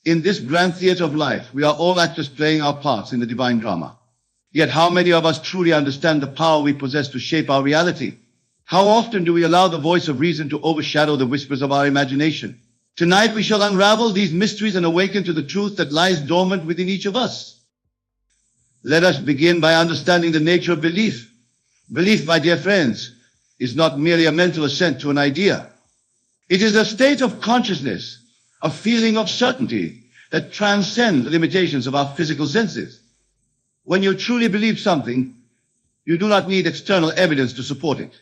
In this grand theater of life, we are all actors playing our parts in the divine drama. Yet how many of us truly understand the power we possess to shape our reality? How often do we allow the voice of reason to overshadow the whispers of our imagination? Tonight we shall unravel these mysteries and awaken to the truth that lies dormant within each of us. Let us begin by understanding the nature of belief. Belief, my dear friends, is not merely a mental assent to an idea. It is a state of consciousness, a feeling of certainty that transcends the limitations of our physical senses. When you truly believe something, you do not need external evidence to support it.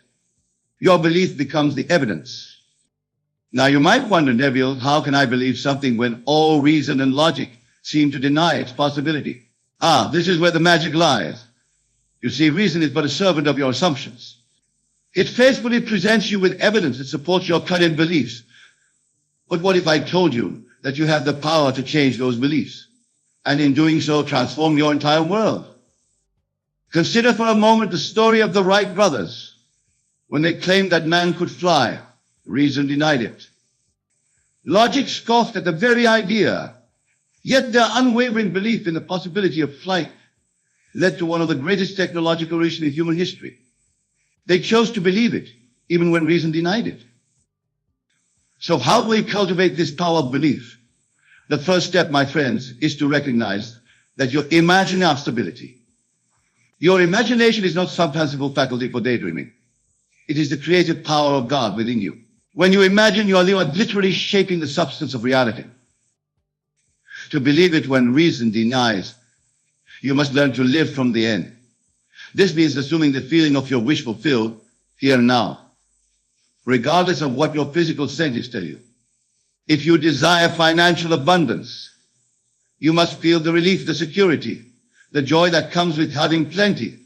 Your belief becomes the evidence. Now you might wonder, Neville, how can I believe something when all reason and logic seem to deny its possibility? This is where the magic lies. You see, reason is but a servant of your assumptions. It faithfully presents you with evidence that supports your current beliefs. But what if I told you that you have the power to change those beliefs, and in doing so transform your entire world? Consider for a moment the story of the Wright brothers. When they claimed that man could fly, reason denied it. Logic scoffed at the very idea, yet their unwavering belief in the possibility of flight led to one of the greatest technological revolutions in human history. They chose to believe it, even when reason denied it. So how do we cultivate this power of belief? The first step, my friends, is to recognize that you imagine our stability. Your imagination is not some fanciful faculty for daydreaming. It is the creative power of God within you. When you imagine, you are literally shaping the substance of reality. To believe it when reason denies, you must learn to live from the end. This means assuming the feeling of your wish fulfilled here and now, regardless of what your physical senses tell you. If you desire financial abundance, you must feel the relief, the security, the joy that comes with having plenty,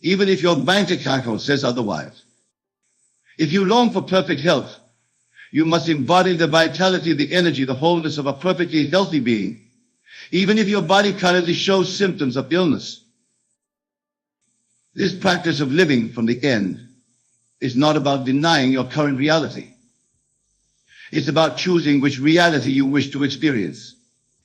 even if your bank account says otherwise. If you long for perfect health, you must embody the vitality, the energy, the wholeness of a perfectly healthy being, even if your body currently shows symptoms of illness. This practice of living from the end is not about denying your current reality. It's about choosing which reality you wish to experience.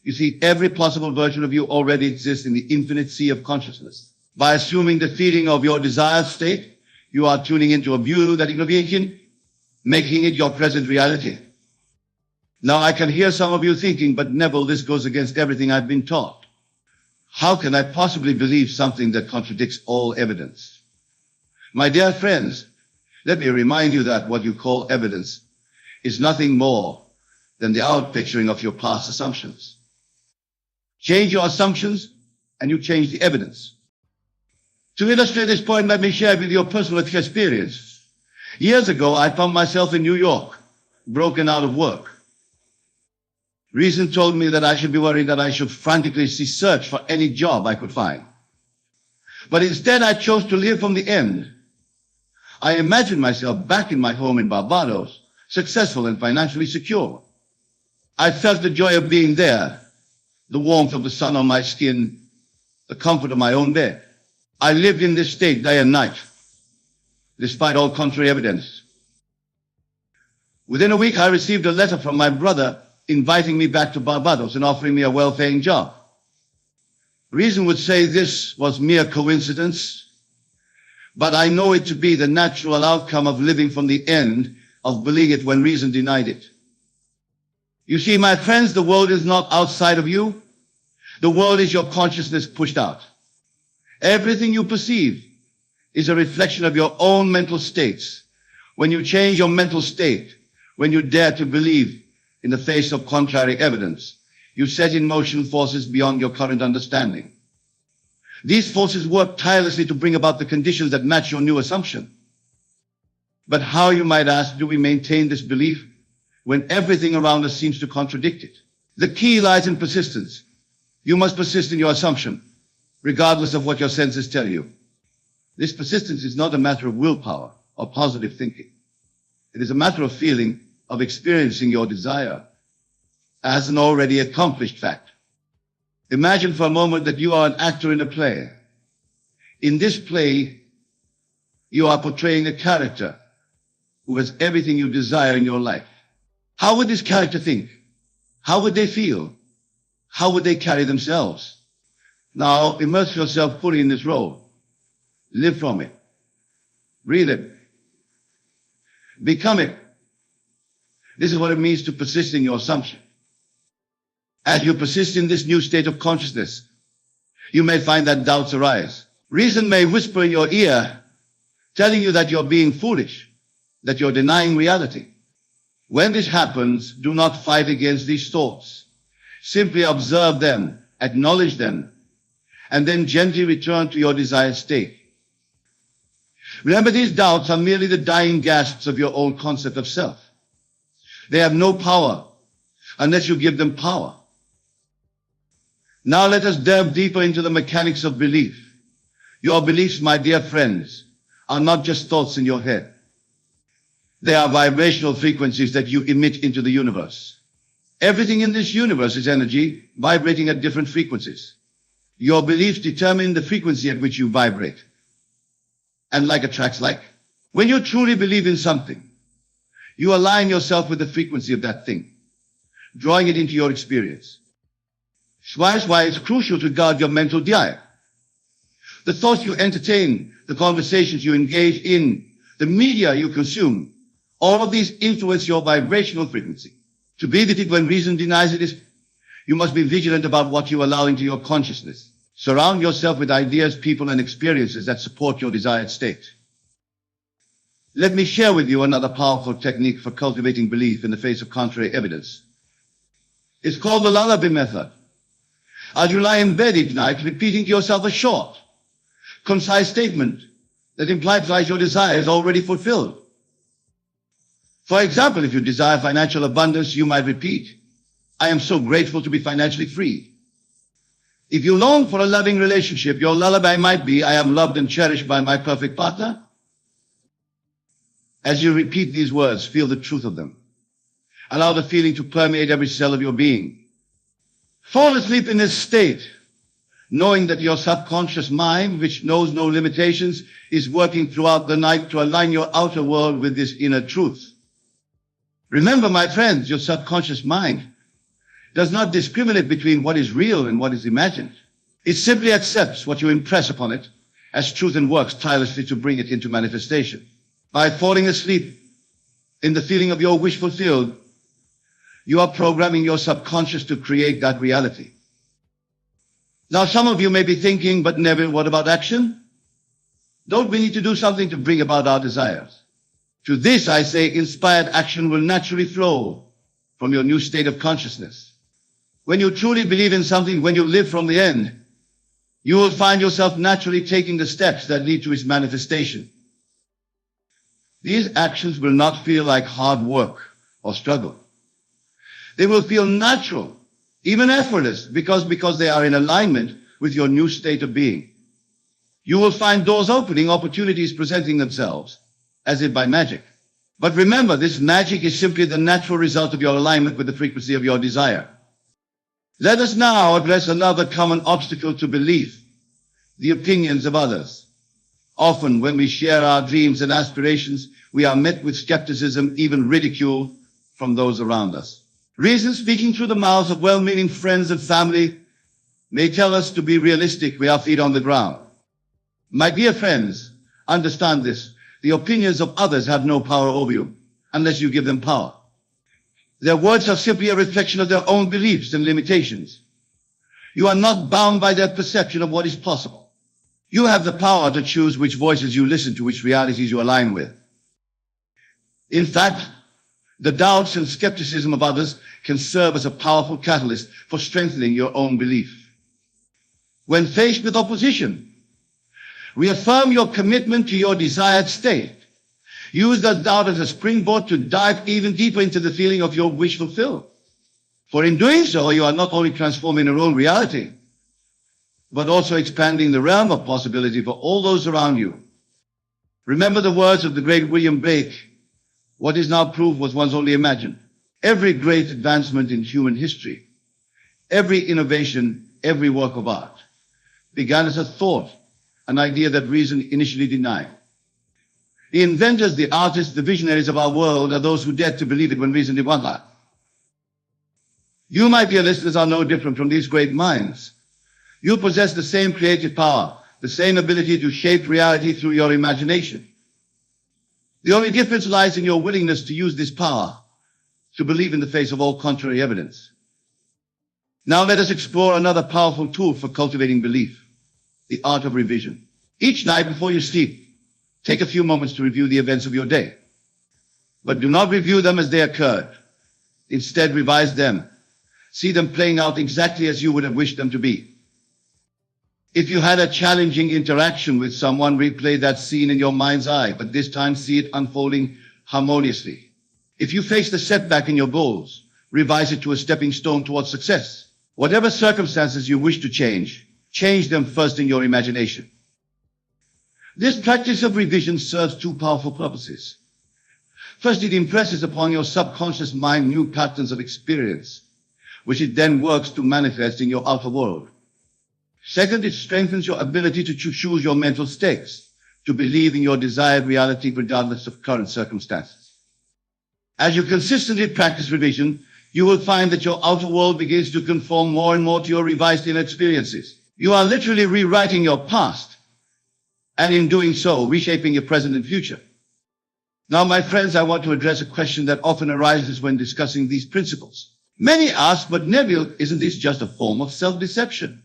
You see, every possible version of you already exists in the infinite sea of consciousness. By assuming the feeling of your desired state, you are tuning into a view that innovation, making it your present reality. Now I can hear some of you thinking, but Neville, this goes against everything I've been taught. How can I possibly believe something that contradicts all evidence? My dear friends, let me remind you that what you call evidence is nothing more than the outpicturing of your past assumptions. Change your assumptions and you change the evidence. To illustrate this point, let me share with you a personal experience. Years ago, I found myself in New York, broken out of work. Reason told me that I should be worried, that I should frantically search for any job I could find. But instead, I chose to live from the end. I imagined myself back in my home in Barbados, successful and financially secure. I felt the joy of being there, the warmth of the sun on my skin, the comfort of my own bed. I lived in this state day and night, despite all contrary evidence. Within a week, I received a letter from my brother inviting me back to Barbados and offering me a well-paying job. Reason would say this was mere coincidence, but I know it to be the natural outcome of living from the end, of believing it when reason denied it. You see, my friends, the world is not outside of you. The world is your consciousness pushed out. Everything you perceive is a reflection of your own mental states. When you change your mental state, when you dare to believe in the face of contrary evidence, you set in motion forces beyond your current understanding. These forces work tirelessly to bring about the conditions that match your new assumption. But how, you might ask, do we maintain this belief when everything around us seems to contradict it? The key lies in persistence. You must persist in your assumption, regardless of what your senses tell you. This persistence is not a matter of willpower or positive thinking. It is a matter of feeling, of experiencing your desire as an already accomplished fact. Imagine for a moment that you are an actor in a play. In this play, you are portraying a character who has everything you desire in your life. How would this character think? How would they feel? how would they carry themselves? Now, immerse yourself fully in this role. Live from it. Breathe it. Become it. This is what it means to persist in your assumption. As you persist in this new state of consciousness, you may find that doubts arise. Reason may whisper in your ear, telling you that you're being foolish, that you're denying reality. When this happens, do not fight against these thoughts. Simply observe them, acknowledge them, and then gently return to your desired state. Remember, these doubts are merely the dying gasps of your own concept of self. They have no power unless you give them power. Now let us delve deeper into the mechanics of belief. Your beliefs, my dear friends, are not just thoughts in your head. They are vibrational frequencies that you emit into the universe. Everything in this universe is energy vibrating at different frequencies. Your beliefs determine the frequency at which you vibrate. And like attracts like. When you truly believe in something, you align yourself with the frequency of that thing, drawing it into your experience. That's why it's crucial to guard your mental diet. The thoughts you entertain, the conversations you engage in, the media you consume, all of these influence your vibrational frequency. To be with it when reason denies it is, you must be vigilant about what you allow into your consciousness. Surround yourself with ideas, people, and experiences that support your desired state. Let me share with you another powerful technique for cultivating belief in the face of contrary evidence. It's called the lullaby method. As you lie in bed each night, repeating to yourself a short, concise statement that implies your desire is already fulfilled. For example, if you desire financial abundance, you might repeat, I am so grateful to be financially free. If you long for a loving relationship, your lullaby might be, I am loved and cherished by my perfect partner. As you repeat these words, feel the truth of them. Allow the feeling to permeate every cell of your being. Fall asleep in this state, knowing that your subconscious mind, which knows no limitations, is working throughout the night to align your outer world with this inner truth. Remember, my friends, your subconscious mind does not discriminate between what is real and what is imagined. It simply accepts what you impress upon it as truth and works tirelessly to bring it into manifestation. By falling asleep in the feeling of your wish fulfilled, you are programming your subconscious to create that reality. Now, some of you may be thinking, but Neville, what about action? Don't we need to do something to bring about our desires? To this, I say, inspired action will naturally flow from your new state of consciousness. When you truly believe in something, when you live from the end, you will find yourself naturally taking the steps that lead to its manifestation. These actions will not feel like hard work or struggle. They will feel natural, even effortless, because they are in alignment with your new state of being. You will find doors opening, opportunities presenting themselves, as if by magic. But remember, this magic is simply the natural result of your alignment with the frequency of your desire. Let us now address another common obstacle to belief, the opinions of others. Often, when we share our dreams and aspirations, we are met with skepticism, even ridicule from those around us. Reason speaking through the mouths of well-meaning friends and family may tell us to be realistic with our feet on the ground. My dear friends, understand this. The opinions of others have no power over you unless you give them power. Their words are simply a reflection of their own beliefs and limitations. You are not bound by their perception of what is possible. You have the power to choose which voices you listen to, which realities you align with. In fact, the doubts and skepticism of others can serve as a powerful catalyst for strengthening your own belief. When faced with opposition, reaffirm your commitment to your desired state. Use that doubt as a springboard to dive even deeper into the feeling of your wish fulfilled. For in doing so, you are not only transforming your own reality, but also expanding the realm of possibility for all those around you. Remember the words of the great William Blake, what is now proved was once only imagined. Every great advancement in human history, every innovation, every work of art, began as a thought, an idea that reason initially denied. The inventors, the artists, the visionaries of our world are those who dared to believe it when reason did not. You, my dear listeners, are no different from these great minds. You possess the same creative power, the same ability to shape reality through your imagination. The only difference lies in your willingness to use this power, to believe in the face of all contrary evidence. Now let us explore another powerful tool for cultivating belief, the art of revision. Each night before you sleep, take a few moments to review the events of your day. But do not review them as they occurred. Instead, revise them. See them playing out exactly as you would have wished them to be. If you had a challenging interaction with someone, replay that scene in your mind's eye, but this time see it unfolding harmoniously. If you faced a setback in your goals, revise it to a stepping stone towards success. Whatever circumstances you wish to change them first in your imagination. This practice of revision serves two powerful purposes. First, it impresses upon your subconscious mind new patterns of experience, which it then works to manifest in your outer world. Second, it strengthens your ability to choose your mental states, to believe in your desired reality regardless of current circumstances. As you consistently practice revision, you will find that your outer world begins to conform more and more to your revised inner experiences. You are literally rewriting your past, and in doing so, reshaping your present and future. Now, my friends, I want to address a question that often arises when discussing these principles. Many ask, but Neville, isn't this just a form of self-deception?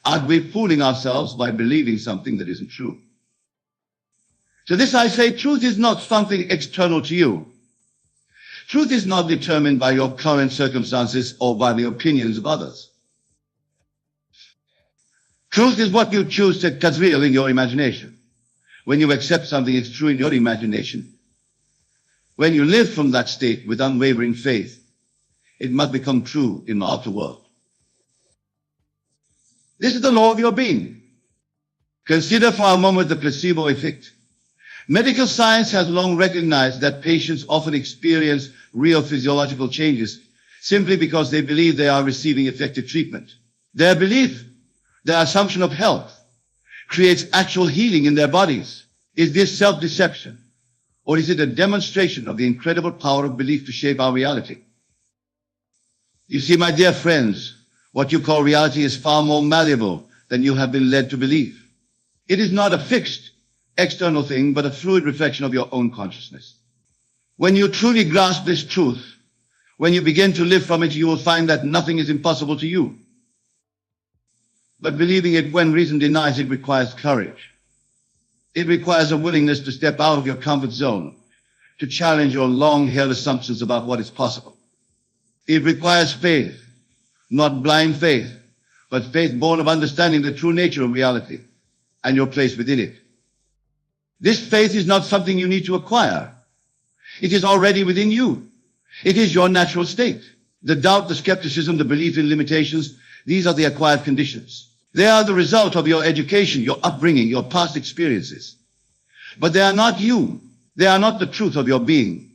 Aren't we fooling ourselves by believing something that isn't true? To this I say, truth is not something external to you. Truth is not determined by your current circumstances or by the opinions of others. Truth is what you choose to as real in your imagination. When you accept something as true in your imagination, when you live from that state with unwavering faith, it must become true in the outer world. This is the law of your being. Consider for a moment the placebo effect. Medical science has long recognized that patients often experience real physiological changes simply because they believe they are receiving effective treatment. Their belief, their assumption of health, creates actual healing in their bodies. Is this self-deception, or is it a demonstration of the incredible power of belief to shape our reality? You see, my dear friends, what you call reality is far more malleable than you have been led to believe. It is not a fixed, external thing, but a fluid reflection of your own consciousness. When you truly grasp this truth, when you begin to live from it, you will find that nothing is impossible to you. But believing it when reason denies it requires courage. It requires a willingness to step out of your comfort zone, to challenge your long-held assumptions about what is possible. It requires faith, not blind faith, but faith born of understanding the true nature of reality and your place within it. This faith is not something you need to acquire. It is already within you. It is your natural state. The doubt, the skepticism, the belief in limitations, these are the acquired conditions. They are the result of your education, your upbringing, your past experiences. But they are not you. They are not the truth of your being.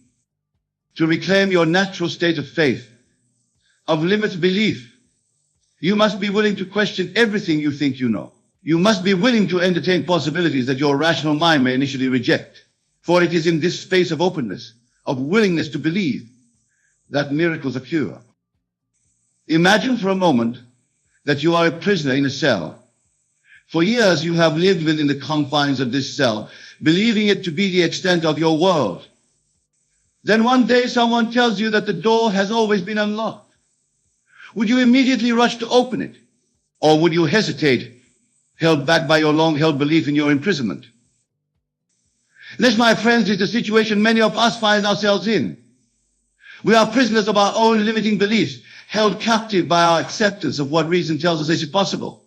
To reclaim your natural state of faith, of limited belief, you must be willing to question everything you think you know. You must be willing to entertain possibilities that your rational mind may initially reject. For it is in this space of openness, of willingness to believe, that miracles occur. Imagine for a moment that you are a prisoner in a cell. For years you have lived within the confines of this cell, believing it to be the extent of your world. Then one day someone tells you that the door has always been unlocked. Would you immediately rush to open it? Or would you hesitate, held back by your long-held belief in your imprisonment? This, my friends, is the situation many of us find ourselves in. We are prisoners of our own limiting beliefs, held captive by our acceptance of what reason tells us is possible.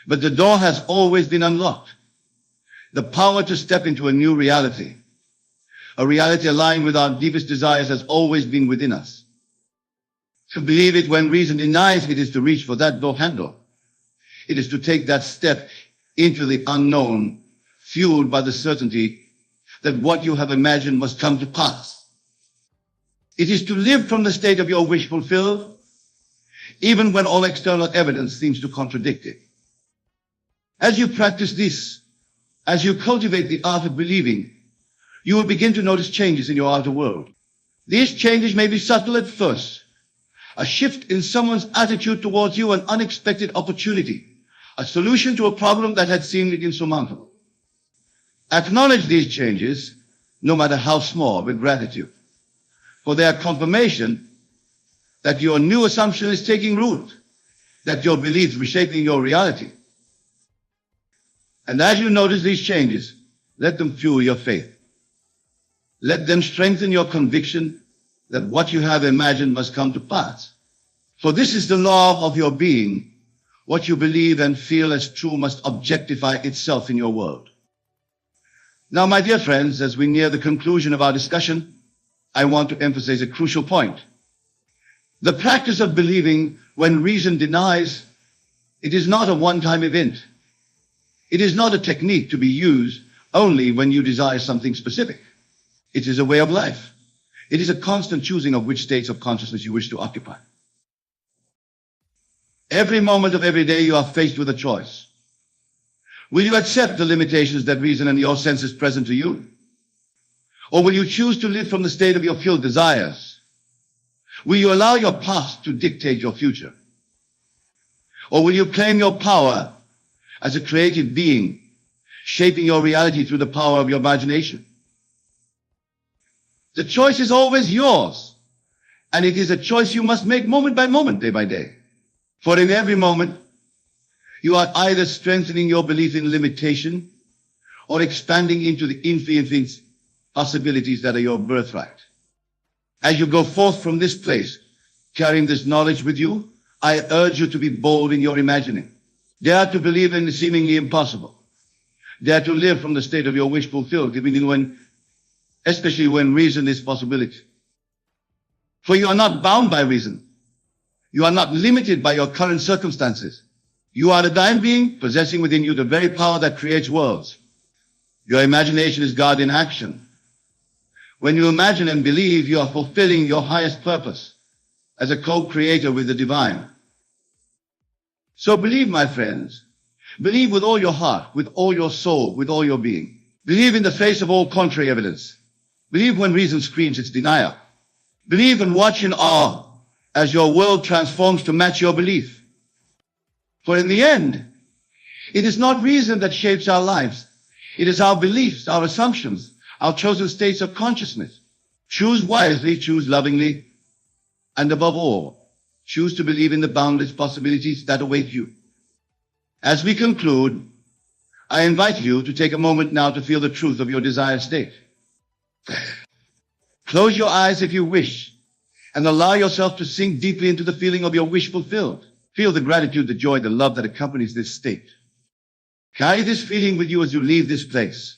But the door has always been unlocked. The power to step into a new reality, a reality aligned with our deepest desires, has always been within us. To believe it when reason denies it is to reach for that door handle. It is to take that step into the unknown, fueled by the certainty that what you have imagined must come to pass. It is to live from the state of your wish fulfilled, even when all external evidence seems to contradict it. As you practice this, as you cultivate the art of believing, you will begin to notice changes in your outer world. These changes may be subtle at first, a shift in someone's attitude towards you, an unexpected opportunity, a solution to a problem that had seemed insurmountable. Acknowledge these changes, no matter how small, with gratitude, for they are confirmation that your new assumption is taking root, that your beliefs reshaping your reality. And as you notice these changes, let them fuel your faith. Let them strengthen your conviction that what you have imagined must come to pass. For this is the law of your being. What you believe and feel as true must objectify itself in your world. Now, my dear friends, as we near the conclusion of our discussion, I want to emphasize a crucial point. The practice of believing when reason denies, it is not a one-time event. It is not a technique to be used only when you desire something specific. It is a way of life. It is a constant choosing of which states of consciousness you wish to occupy. Every moment of every day you are faced with a choice. Will you accept the limitations that reason and your senses present to you? Or will you choose to live from the state of your filled desires? Will you allow your past to dictate your future? Or will you claim your power as a creative being, shaping your reality through the power of your imagination? The choice is always yours, and it is a choice you must make moment by moment, day by day. For in every moment, you are either strengthening your belief in limitation or expanding into the infinite possibilities that are your birthright. As you go forth from this place, carrying this knowledge with you, I urge you to be bold in your imagining. Dare to believe in the seemingly impossible. Dare to live from the state of your wish fulfilled, especially when reason is possibility. For you are not bound by reason. You are not limited by your current circumstances. You are a divine being possessing within you the very power that creates worlds. Your imagination is God in action. When you imagine and believe, you are fulfilling your highest purpose as a co-creator with the divine. So believe, my friends. Believe with all your heart, with all your soul, with all your being. Believe in the face of all contrary evidence. Believe when reason screams its denial. Believe and watch in awe as your world transforms to match your belief. For in the end, it is not reason that shapes our lives. It is our beliefs, our assumptions, our chosen states of consciousness. Choose wisely, choose lovingly, and above all, choose to believe in the boundless possibilities that await you. As we conclude, I invite you to take a moment now to feel the truth of your desired state. Close your eyes if you wish, and allow yourself to sink deeply into the feeling of your wish fulfilled. Feel the gratitude, the joy, the love that accompanies this state. Carry this feeling with you as you leave this place.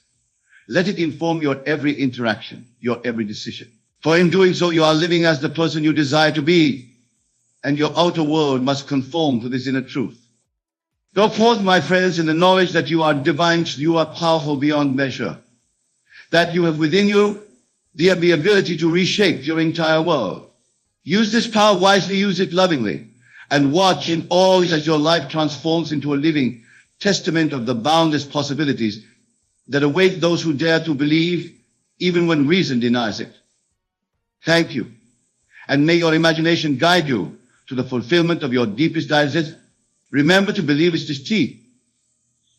Let it inform your every interaction, your every decision. For in doing so, you are living as the person you desire to be, and your outer world must conform to this inner truth. Go forth, my friends, in the knowledge that you are divine, you are powerful beyond measure, that you have within you the ability to reshape your entire world. Use this power wisely, use it lovingly, and watch in awe as your life transforms into a living testament of the boundless possibilities that await those who dare to believe, even when reason denies it. Thank you, and may your imagination guide you to the fulfillment of your deepest desires. Remember to believe is the key,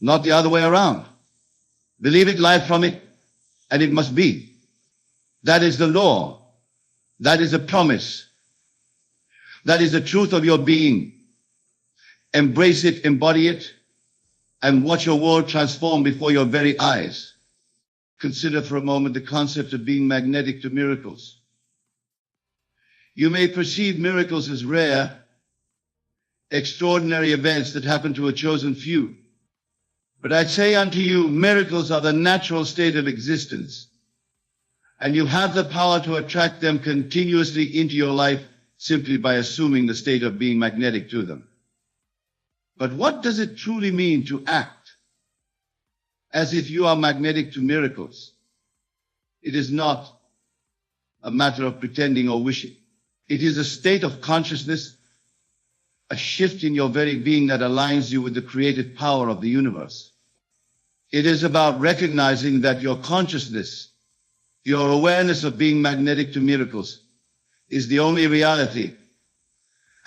not the other way around. Believe it, life from it, and it must be. That is the law. That is the promise. That is the truth of your being. Embrace it, embody it, and watch your world transform before your very eyes. Consider for a moment the concept of being magnetic to miracles. You may perceive miracles as rare, extraordinary events that happen to a chosen few. But I say unto you, miracles are the natural state of existence, and you have the power to attract them continuously into your life simply by assuming the state of being magnetic to them. But what does it truly mean to act as if you are magnetic to miracles? It is not a matter of pretending or wishing. It is a state of consciousness, a shift in your very being that aligns you with the creative power of the universe. It is about recognizing that your consciousness, your awareness of being magnetic to miracles, is the only reality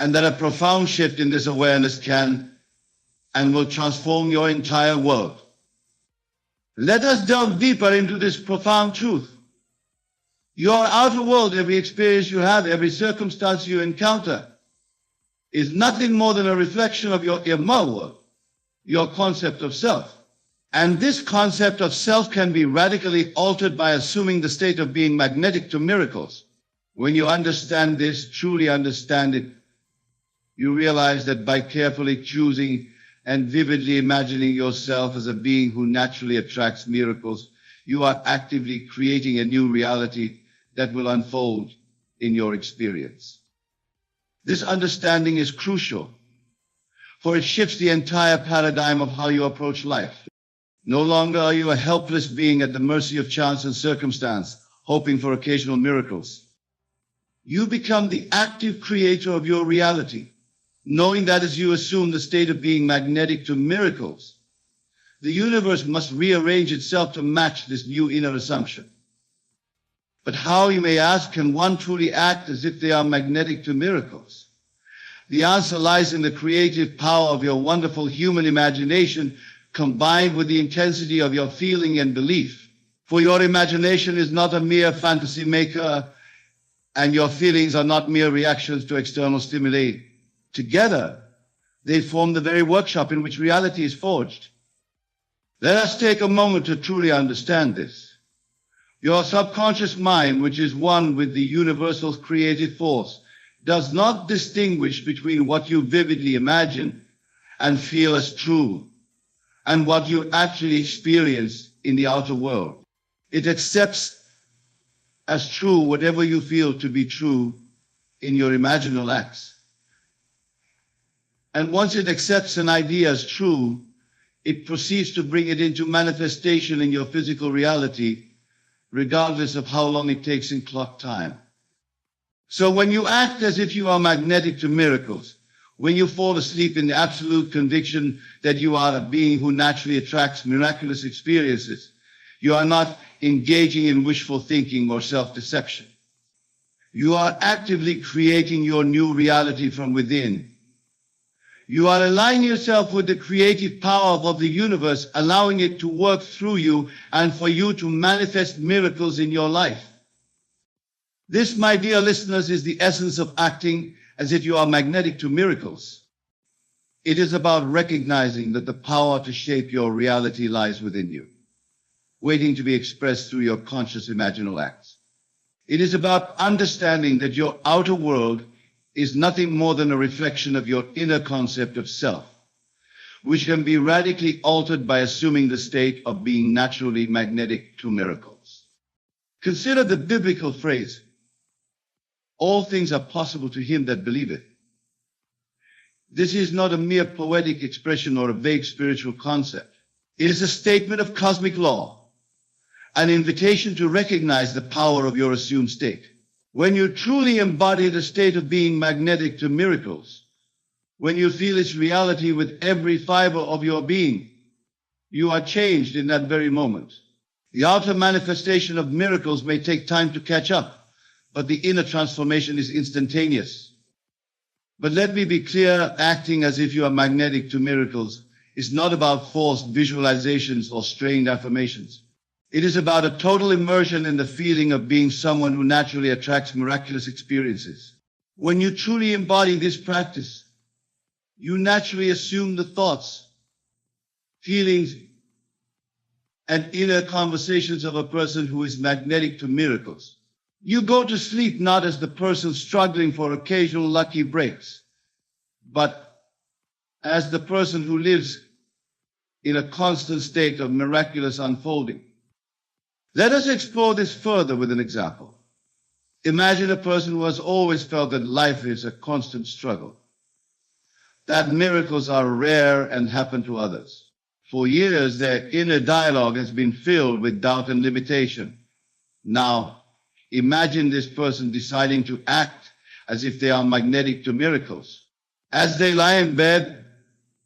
and that a profound shift in this awareness can and will transform your entire world. Let us delve deeper into this profound truth. Your outer world, every experience you have, every circumstance you encounter, is nothing more than a reflection of your inner world, your concept of self. And this concept of self can be radically altered by assuming the state of being magnetic to miracles. When you understand this, truly understand it, you realize that by carefully choosing and vividly imagining yourself as a being who naturally attracts miracles, you are actively creating a new reality that will unfold in your experience. This understanding is crucial, for it shifts the entire paradigm of how you approach life. No longer are you a helpless being at the mercy of chance and circumstance, hoping for occasional miracles. You become the active creator of your reality, knowing that as you assume the state of being magnetic to miracles, the universe must rearrange itself to match this new inner assumption. But how, you may ask, can one truly act as if they are magnetic to miracles? The answer lies in the creative power of your wonderful human imagination, combined with the intensity of your feeling and belief. For your imagination is not a mere fantasy maker, and your feelings are not mere reactions to external stimuli. Together, they form the very workshop in which reality is forged. Let us take a moment to truly understand this. Your subconscious mind, which is one with the universal creative force, does not distinguish between what you vividly imagine and feel as true and what you actually experience in the outer world. It accepts as true whatever you feel to be true in your imaginal acts. And once it accepts an idea as true, it proceeds to bring it into manifestation in your physical reality, regardless of how long it takes in clock time. So when you act as if you are magnetic to miracles, when you fall asleep in the absolute conviction that you are a being who naturally attracts miraculous experiences, you are not engaging in wishful thinking or self-deception. You are actively creating your new reality from within. You are aligning yourself with the creative power of the universe, allowing it to work through you and for you to manifest miracles in your life. This, my dear listeners, is the essence of acting as if you are magnetic to miracles. It is about recognizing that the power to shape your reality lies within you, waiting to be expressed through your conscious imaginal acts. It is about understanding that your outer world is nothing more than a reflection of your inner concept of self, which can be radically altered by assuming the state of being naturally magnetic to miracles. Consider the biblical phrase, "All things are possible to him that believeth." This is not a mere poetic expression or a vague spiritual concept. It is a statement of cosmic law, an invitation to recognize the power of your assumed state. When you truly embody the state of being magnetic to miracles, when you feel its reality with every fiber of your being, you are changed in that very moment. The outer manifestation of miracles may take time to catch up, but the inner transformation is instantaneous. But let me be clear, acting as if you are magnetic to miracles is not about forced visualizations or strained affirmations. It is about a total immersion in the feeling of being someone who naturally attracts miraculous experiences. When you truly embody this practice, you naturally assume the thoughts, feelings, and inner conversations of a person who is magnetic to miracles. You go to sleep not as the person struggling for occasional lucky breaks, but as the person who lives in a constant state of miraculous unfolding. Let us explore this further with an example. Imagine a person who has always felt that life is a constant struggle, that miracles are rare and happen to others. For years, their inner dialogue has been filled with doubt and limitation. Now, imagine this person deciding to act as if they are magnetic to miracles. As they lie in bed,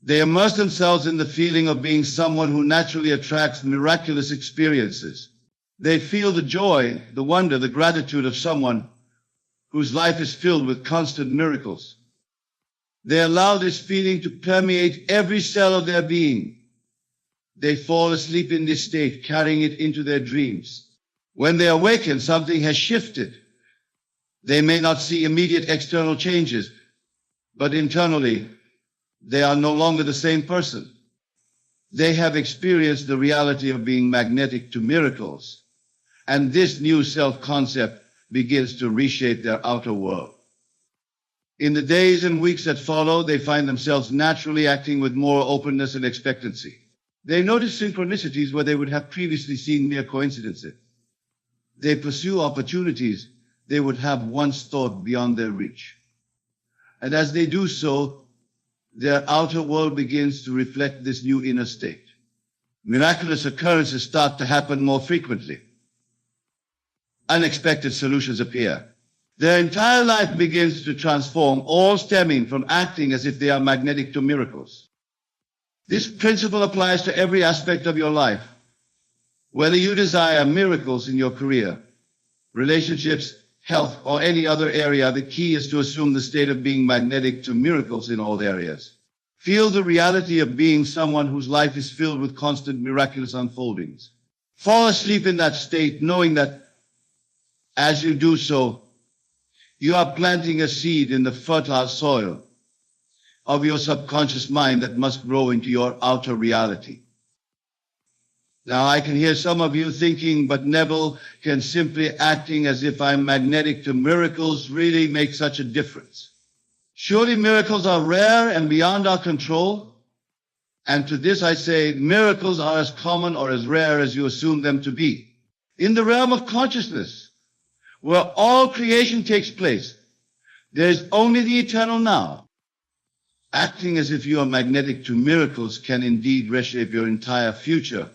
they immerse themselves in the feeling of being someone who naturally attracts miraculous experiences. They feel the joy, the wonder, the gratitude of someone whose life is filled with constant miracles. They allow this feeling to permeate every cell of their being. They fall asleep in this state, carrying it into their dreams. When they awaken, something has shifted. They may not see immediate external changes, but internally, they are no longer the same person. They have experienced the reality of being magnetic to miracles, and this new self-concept begins to reshape their outer world. In the days and weeks that follow, they find themselves naturally acting with more openness and expectancy. They notice synchronicities where they would have previously seen mere coincidences. They pursue opportunities they would have once thought beyond their reach. And as they do so, their outer world begins to reflect this new inner state. Miraculous occurrences start to happen more frequently. Unexpected solutions appear. Their entire life begins to transform, all stemming from acting as if they are magnetic to miracles. This principle applies to every aspect of your life. Whether you desire miracles in your career, relationships, health, or any other area, the key is to assume the state of being magnetic to miracles in all areas. Feel the reality of being someone whose life is filled with constant miraculous unfoldings. Fall asleep in that state, knowing that as you do so, you are planting a seed in the fertile soil of your subconscious mind that must grow into your outer reality. Now, I can hear some of you thinking, but Neville, can simply acting as if I'm magnetic to miracles really make such a difference? Surely miracles are rare and beyond our control. And to this I say, miracles are as common or as rare as you assume them to be. In the realm of consciousness, where all creation takes place, there is only the eternal now. Acting as if you are magnetic to miracles can indeed reshape your entire future,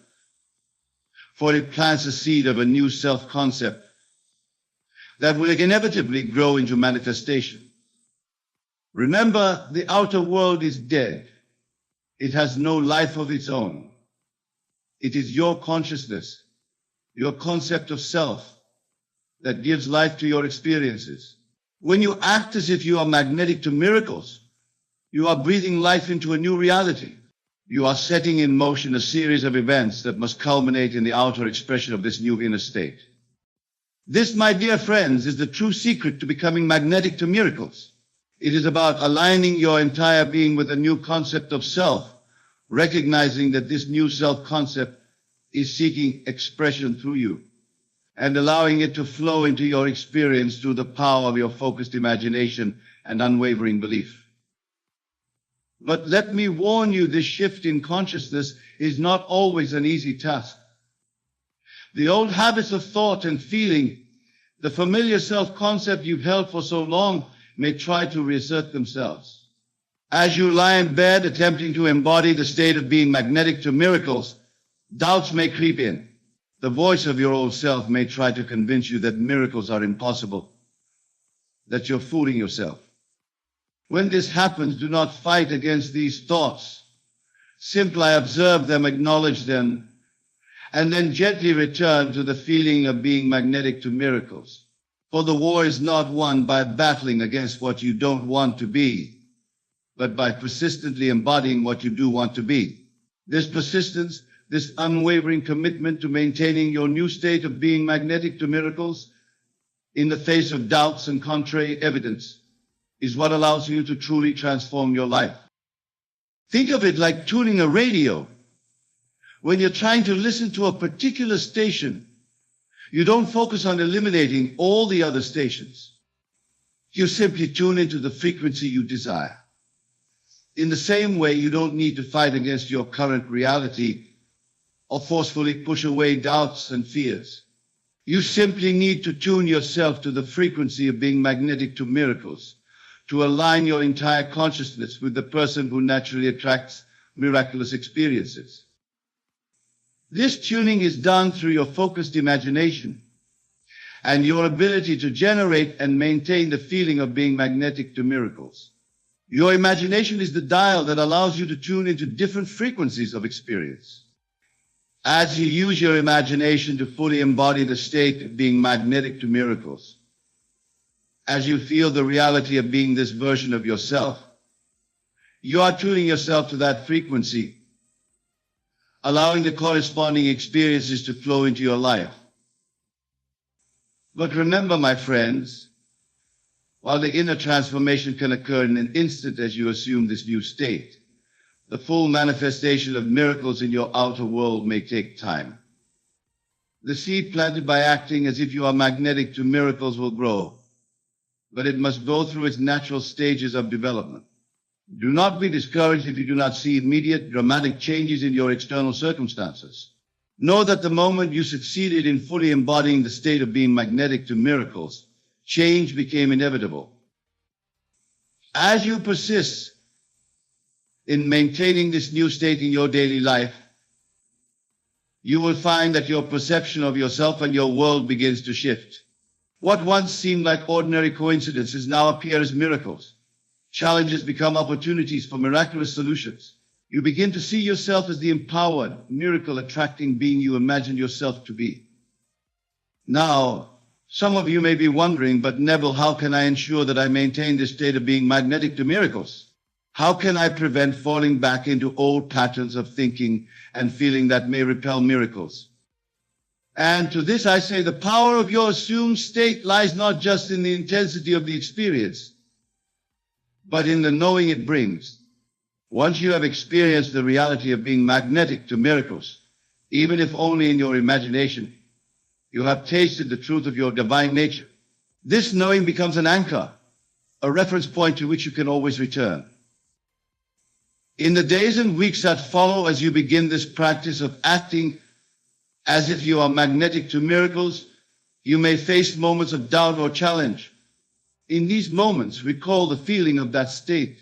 for it plants a seed of a new self-concept that will inevitably grow into manifestation. Remember, the outer world is dead. It has no life of its own. It is your consciousness, your concept of self, that gives life to your experiences. When you act as if you are magnetic to miracles, you are breathing life into a new reality. You are setting in motion a series of events that must culminate in the outer expression of this new inner state. This, my dear friends, is the true secret to becoming magnetic to miracles. It is about aligning your entire being with a new concept of self, recognizing that this new self-concept is seeking expression through you, and allowing it to flow into your experience through the power of your focused imagination and unwavering belief. But let me warn you, this shift in consciousness is not always an easy task. The old habits of thought and feeling, the familiar self-concept you've held for so long, may try to reassert themselves. As you lie in bed attempting to embody the state of being magnetic to miracles, doubts may creep in. The voice of your old self may try to convince you that miracles are impossible, that you're fooling yourself. When this happens, do not fight against these thoughts. Simply observe them, acknowledge them, and then gently return to the feeling of being magnetic to miracles. For the war is not won by battling against what you don't want to be, but by persistently embodying what you do want to be. This persistence, this unwavering commitment to maintaining your new state of being magnetic to miracles in the face of doubts and contrary evidence, is what allows you to truly transform your life. Think of it like tuning a radio. When you're trying to listen to a particular station, you don't focus on eliminating all the other stations. You simply tune into the frequency you desire. In the same way, you don't need to fight against your current reality or forcefully push away doubts and fears. You simply need to tune yourself to the frequency of being magnetic to miracles, to align your entire consciousness with the person who naturally attracts miraculous experiences. This tuning is done through your focused imagination and your ability to generate and maintain the feeling of being magnetic to miracles. Your imagination is the dial that allows you to tune into different frequencies of experience. As you use your imagination to fully embody the state of being magnetic to miracles, as you feel the reality of being this version of yourself, You are tuning yourself to that frequency, allowing the corresponding experiences to flow into your life. But remember, my friends, while the inner transformation can occur in an instant as you assume this new state, the full manifestation of miracles in your outer world may take time. The seed planted by acting as if you are magnetic to miracles will grow, but it must go through its natural stages of development. Do not be discouraged if you do not see immediate dramatic changes in your external circumstances. Know that the moment you succeeded in fully embodying the state of being magnetic to miracles, change became inevitable. As you persist in maintaining this new state in your daily life, you will find that your perception of yourself and your world begins to shift. What once seemed like ordinary coincidences now appear as miracles. Challenges become opportunities for miraculous solutions. You begin to see yourself as the empowered, miracle-attracting being you imagined yourself to be. Now, some of you may be wondering, but Neville, how can I ensure that I maintain this state of being magnetic to miracles? How can I prevent falling back into old patterns of thinking and feeling that may repel miracles? And to this I say, the power of your assumed state lies not just in the intensity of the experience, but in the knowing it brings. Once you have experienced the reality of being magnetic to miracles, even if only in your imagination, you have tasted the truth of your divine nature. This knowing becomes an anchor, a reference point to which you can always return. In the days and weeks that follow, as you begin this practice of acting as if you are magnetic to miracles, you may face moments of doubt or challenge. In these moments, recall the feeling of that state.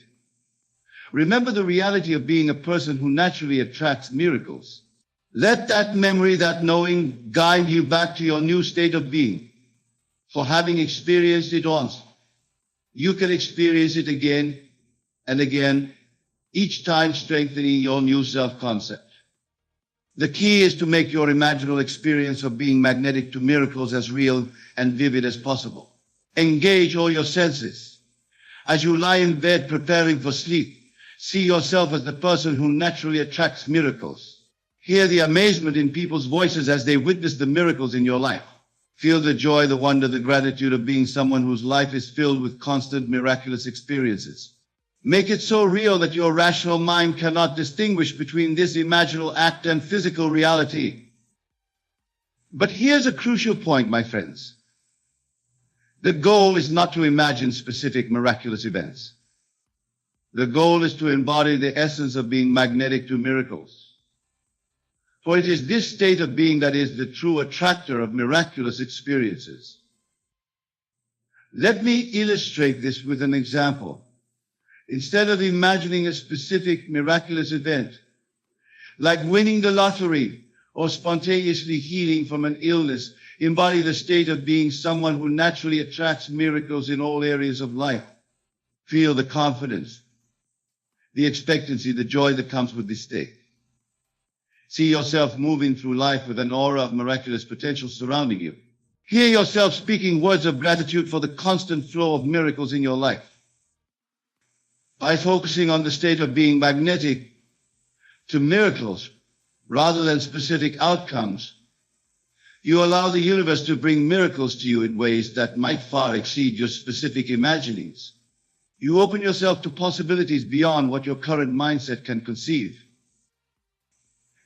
Remember the reality of being a person who naturally attracts miracles. Let that memory, that knowing, guide you back to your new state of being. For having experienced it once, you can experience it again and again, each time strengthening your new self-concept. The key is to make your imaginal experience of being magnetic to miracles as real and vivid as possible. Engage all your senses. As you lie in bed preparing for sleep, see yourself as the person who naturally attracts miracles. Hear the amazement in people's voices as they witness the miracles in your life. Feel the joy, the wonder, the gratitude of being someone whose life is filled with constant miraculous experiences. Make it so real that your rational mind cannot distinguish between this imaginal act and physical reality. But here's a crucial point, my friends. The goal is not to imagine specific miraculous events. The goal is to embody the essence of being magnetic to miracles. For it is this state of being that is the true attractor of miraculous experiences. Let me illustrate this with an example. Instead of imagining a specific miraculous event, like winning the lottery or spontaneously healing from an illness, embody the state of being someone who naturally attracts miracles in all areas of life. Feel the confidence, the expectancy, the joy that comes with this state. See yourself moving through life with an aura of miraculous potential surrounding you. Hear yourself speaking words of gratitude for the constant flow of miracles in your life. By focusing on the state of being magnetic to miracles rather than specific outcomes, you allow the universe to bring miracles to you in ways that might far exceed your specific imaginings. You open yourself to possibilities beyond what your current mindset can conceive.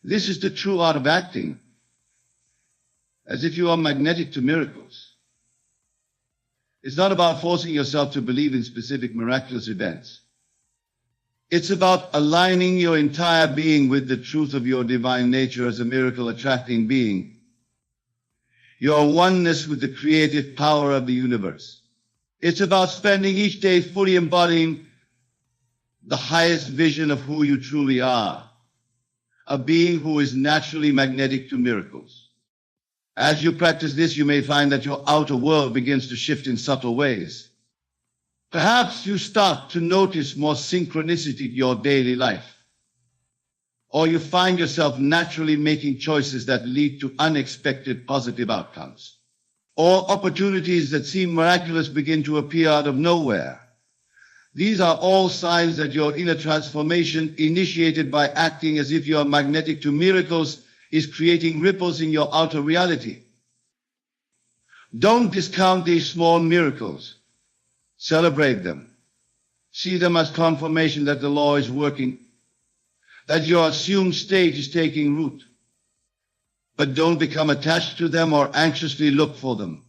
This is the true art of acting, as if you are magnetic to miracles. It's not about forcing yourself to believe in specific miraculous events. It's about aligning your entire being with the truth of your divine nature as a miracle-attracting being. Your oneness with the creative power of the universe. It's about spending each day fully embodying the highest vision of who you truly are, a being who is naturally magnetic to miracles. As you practice this, you may find that your outer world begins to shift in subtle ways. Perhaps you start to notice more synchronicity in your daily life, or you find yourself naturally making choices that lead to unexpected positive outcomes, or opportunities that seem miraculous begin to appear out of nowhere. These are all signs that your inner transformation, initiated by acting as if you are magnetic to miracles, is creating ripples in your outer reality. Don't discount these small miracles. Celebrate them. See them as confirmation that the law is working, that your assumed state is taking root. But don't become attached to them or anxiously look for them.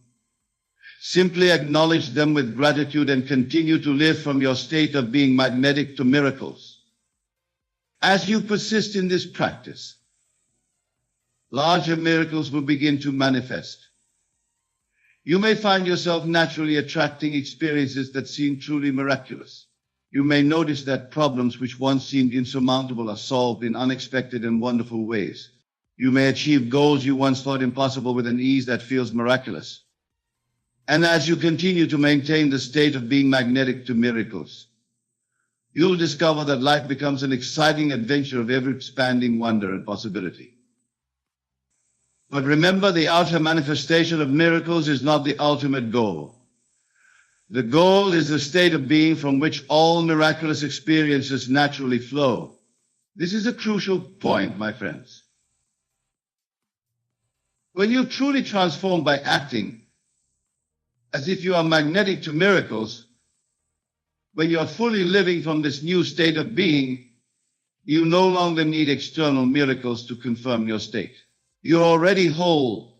Simply acknowledge them with gratitude and continue to live from your state of being magnetic to miracles. As you persist in this practice, larger miracles will begin to manifest. You may find yourself naturally attracting experiences that seem truly miraculous. You may notice that problems which once seemed insurmountable are solved in unexpected and wonderful ways. You may achieve goals you once thought impossible with an ease that feels miraculous. And as you continue to maintain the state of being magnetic to miracles, you'll discover that life becomes an exciting adventure of ever-expanding wonder and possibility. But remember, the outer manifestation of miracles is not the ultimate goal. The goal is the state of being from which all miraculous experiences naturally flow. This is a crucial point, my friends. When you're truly transformed by acting as if you are magnetic to miracles, when you're fully living from this new state of being, you no longer need external miracles to confirm your state. You're already whole,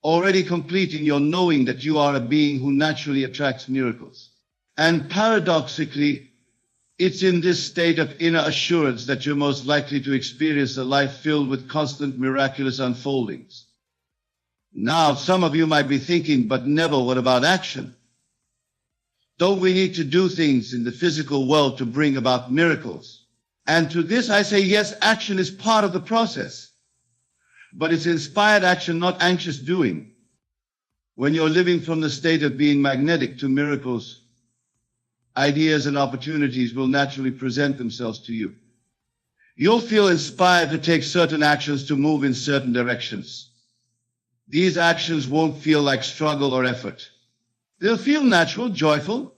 already complete in your knowing that you are a being who naturally attracts miracles. And paradoxically, it's in this state of inner assurance that you're most likely to experience a life filled with constant miraculous unfoldings. Now, some of you might be thinking, but Neville, what about action? Don't we need to do things in the physical world to bring about miracles? And to this I say, yes, action is part of the process. But it's inspired action, not anxious doing. When you're living from the state of being magnetic to miracles, ideas and opportunities will naturally present themselves to you. You'll feel inspired to take certain actions, to move in certain directions. These actions won't feel like struggle or effort. They'll feel natural, joyful,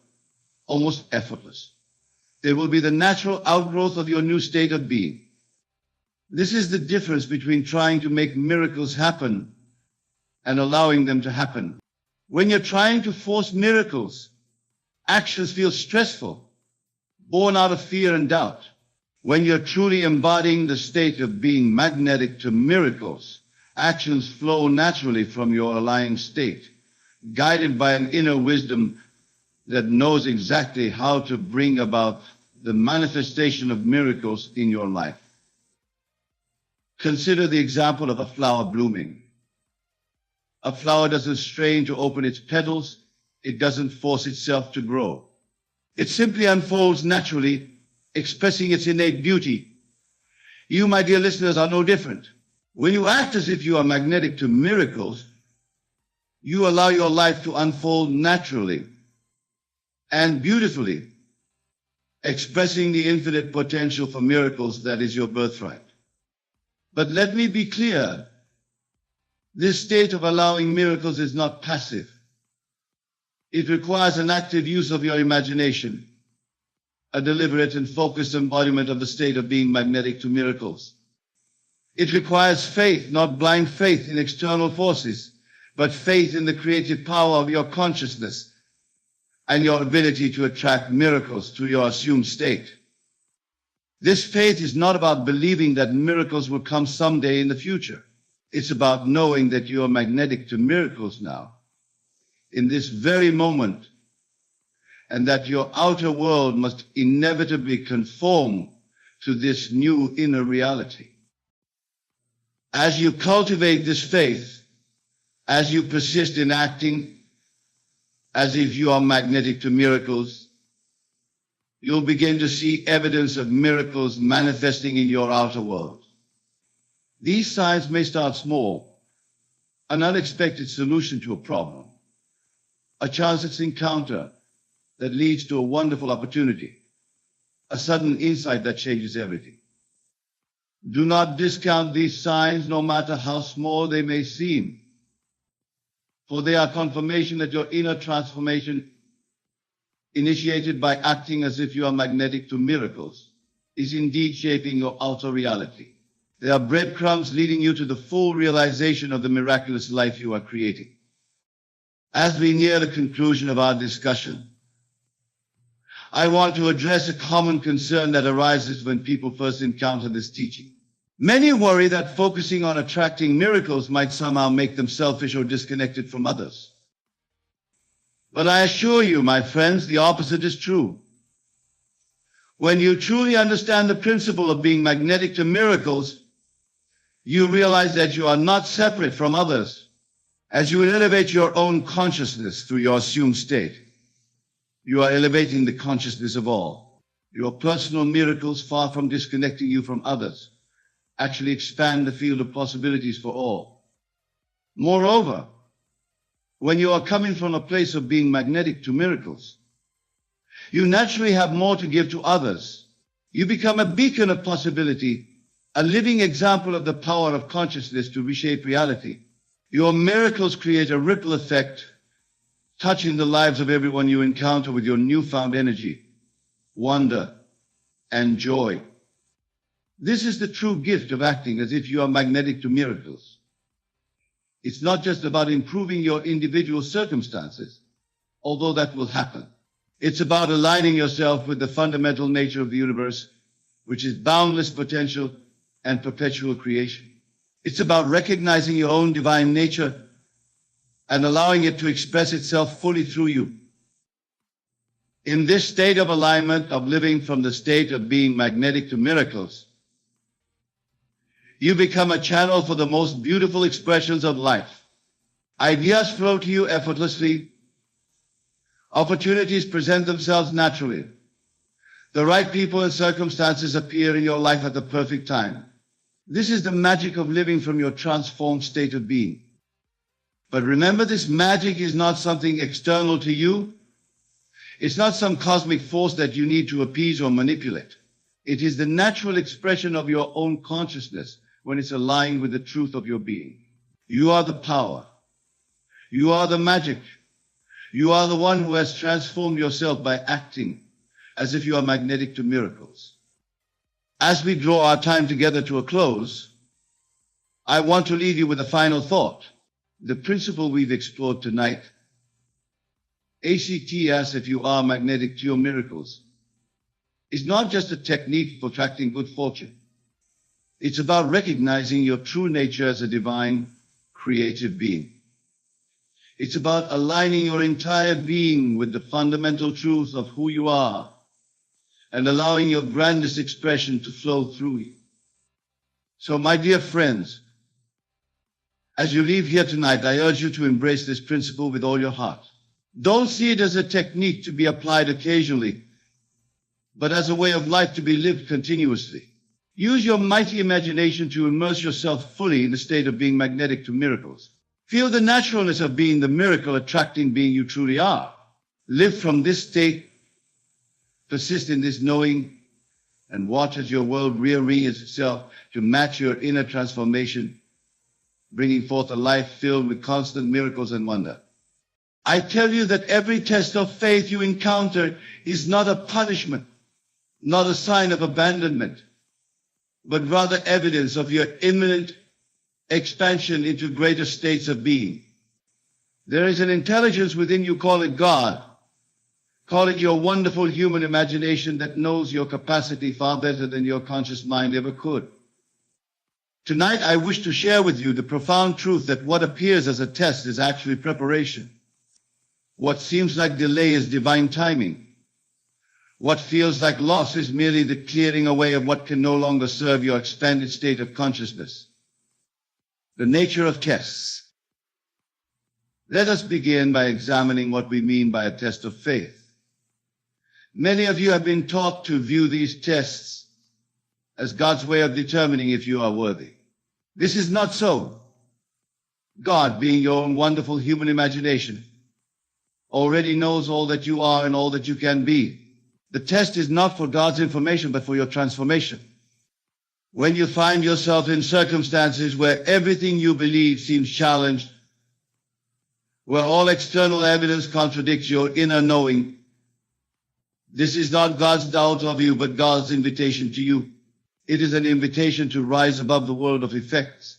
almost effortless. They will be the natural outgrowth of your new state of being. This is the difference between trying to make miracles happen and allowing them to happen. When you're trying to force miracles, actions feel stressful, born out of fear and doubt. When you're truly embodying the state of being magnetic to miracles, actions flow naturally from your aligned state, guided by an inner wisdom that knows exactly how to bring about the manifestation of miracles in your life. Consider the example of a flower blooming. A flower doesn't strain to open its petals. It doesn't force itself to grow. It simply unfolds naturally, expressing its innate beauty. You, my dear listeners, are no different. When you act as if you are magnetic to miracles, you allow your life to unfold naturally and beautifully, expressing the infinite potential for miracles that is your birthright. But let me be clear, this state of allowing miracles is not passive. It requires an active use of your imagination, a deliberate and focused embodiment of the state of being magnetic to miracles. It requires faith, not blind faith in external forces, but faith in the creative power of your consciousness and your ability to attract miracles to your assumed state. This faith is not about believing that miracles will come someday in the future. It's about knowing that you are magnetic to miracles now, in this very moment, and that your outer world must inevitably conform to this new inner reality. As you cultivate this faith, as you persist in acting as if you are magnetic to miracles, you'll begin to see evidence of miracles manifesting in your outer world. These signs may start small, an unexpected solution to a problem, a chance encounter that leads to a wonderful opportunity, a sudden insight that changes everything. Do not discount these signs, no matter how small they may seem, for they are confirmation that your inner transformation initiated by acting as if you are magnetic to miracles, is indeed shaping your outer reality. They are breadcrumbs leading you to the full realization of the miraculous life you are creating. As we near the conclusion of our discussion, I want to address a common concern that arises when people first encounter this teaching. Many worry that focusing on attracting miracles might somehow make them selfish or disconnected from others. But I assure you, my friends, the opposite is true. When you truly understand the principle of being magnetic to miracles, you realize that you are not separate from others. As you elevate your own consciousness through your assumed state, you are elevating the consciousness of all. Your personal miracles, far from disconnecting you from others, actually expand the field of possibilities for all. Moreover, when you are coming from a place of being magnetic to miracles, you naturally have more to give to others. You become a beacon of possibility, a living example of the power of consciousness to reshape reality. Your miracles create a ripple effect, touching the lives of everyone you encounter with your newfound energy, wonder, and joy. This is the true gift of acting as if you are magnetic to miracles. It's not just about improving your individual circumstances, although that will happen. It's about aligning yourself with the fundamental nature of the universe, which is boundless potential and perpetual creation. It's about recognizing your own divine nature and allowing it to express itself fully through you. In this state of alignment, of living from the state of being magnetic to miracles, you become a channel for the most beautiful expressions of life. Ideas flow to you effortlessly. Opportunities present themselves naturally. The right people and circumstances appear in your life at the perfect time. This is the magic of living from your transformed state of being. But remember, this magic is not something external to you. It's not some cosmic force that you need to appease or manipulate. It is the natural expression of your own consciousness when it's aligned with the truth of your being. You are the power. You are the magic. You are the one who has transformed yourself by acting as if you are magnetic to miracles. As we draw our time together to a close, I want to leave you with a final thought. The principle we've explored tonight, ACT as if you are magnetic to your miracles, is not just a technique for attracting good fortune. It's about recognizing your true nature as a divine, creative being. It's about aligning your entire being with the fundamental truth of who you are and allowing your grandest expression to flow through you. So, my dear friends, as you leave here tonight, I urge you to embrace this principle with all your heart. Don't see it as a technique to be applied occasionally, but as a way of life to be lived continuously. Use your mighty imagination to immerse yourself fully in the state of being magnetic to miracles. Feel the naturalness of being the miracle attracting being you truly are. Live from this state, persist in this knowing, and watch as your world rearranges itself to match your inner transformation, bringing forth a life filled with constant miracles and wonder. I tell you that every test of faith you encounter is not a punishment, not a sign of abandonment, but rather evidence of your imminent expansion into greater states of being. There is an intelligence within you, call it God, call it your wonderful human imagination that knows your capacity far better than your conscious mind ever could. Tonight, I wish to share with you the profound truth that what appears as a test is actually preparation. What seems like delay is divine timing. What feels like loss is merely the clearing away of what can no longer serve your expanded state of consciousness. The nature of tests. Let us begin by examining what we mean by a test of faith. Many of you have been taught to view these tests as God's way of determining if you are worthy. This is not so. God, being your own wonderful human imagination, already knows all that you are and all that you can be. The test is not for God's information, but for your transformation. When you find yourself in circumstances where everything you believe seems challenged, where all external evidence contradicts your inner knowing, This is not God's doubt of you, but God's invitation to you. It is an invitation to rise above the world of effects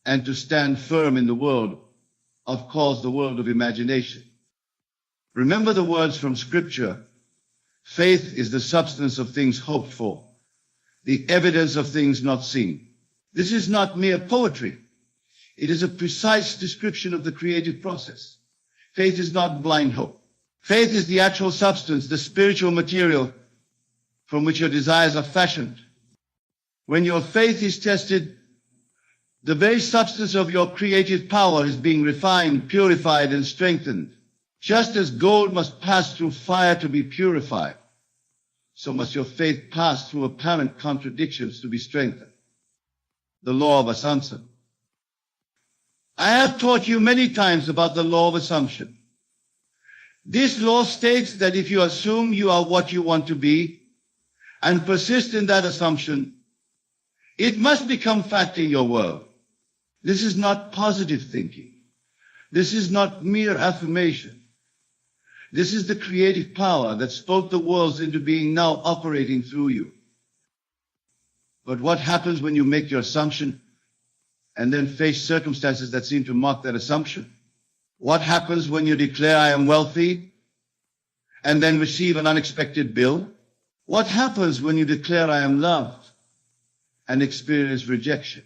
and to stand firm in the world, of course, the world of imagination. Remember the words from Scripture. Faith is the substance of things hoped for, the evidence of things not seen. This is not mere poetry. It is a precise description of the creative process. Faith is not blind hope. Faith is the actual substance, the spiritual material from which your desires are fashioned. When your faith is tested, the very substance of your creative power is being refined, purified, and strengthened. Just as gold must pass through fire to be purified, so must your faith pass through apparent contradictions to be strengthened. The law of assumption. I have taught you many times about the law of assumption. This law states that if you assume you are what you want to be and persist in that assumption, it must become fact in your world. This is not positive thinking. This is not mere affirmation. This is the creative power that spoke the worlds into being now operating through you. But what happens when you make your assumption and then face circumstances that seem to mock that assumption? What happens when you declare, I am wealthy, and then receive an unexpected bill? What happens when you declare, I am loved, and experience rejection?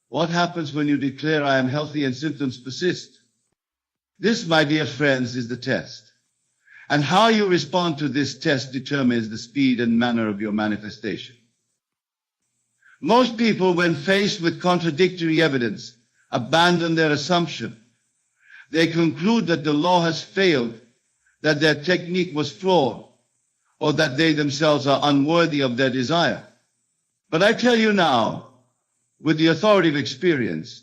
What happens when you declare, I am healthy, and symptoms persist? This, my dear friends, is the test. And how you respond to this test determines the speed and manner of your manifestation. Most people, when faced with contradictory evidence, abandon their assumption. They conclude that the law has failed, that their technique was flawed, or that they themselves are unworthy of their desire. But I tell you now, with the authority of experience,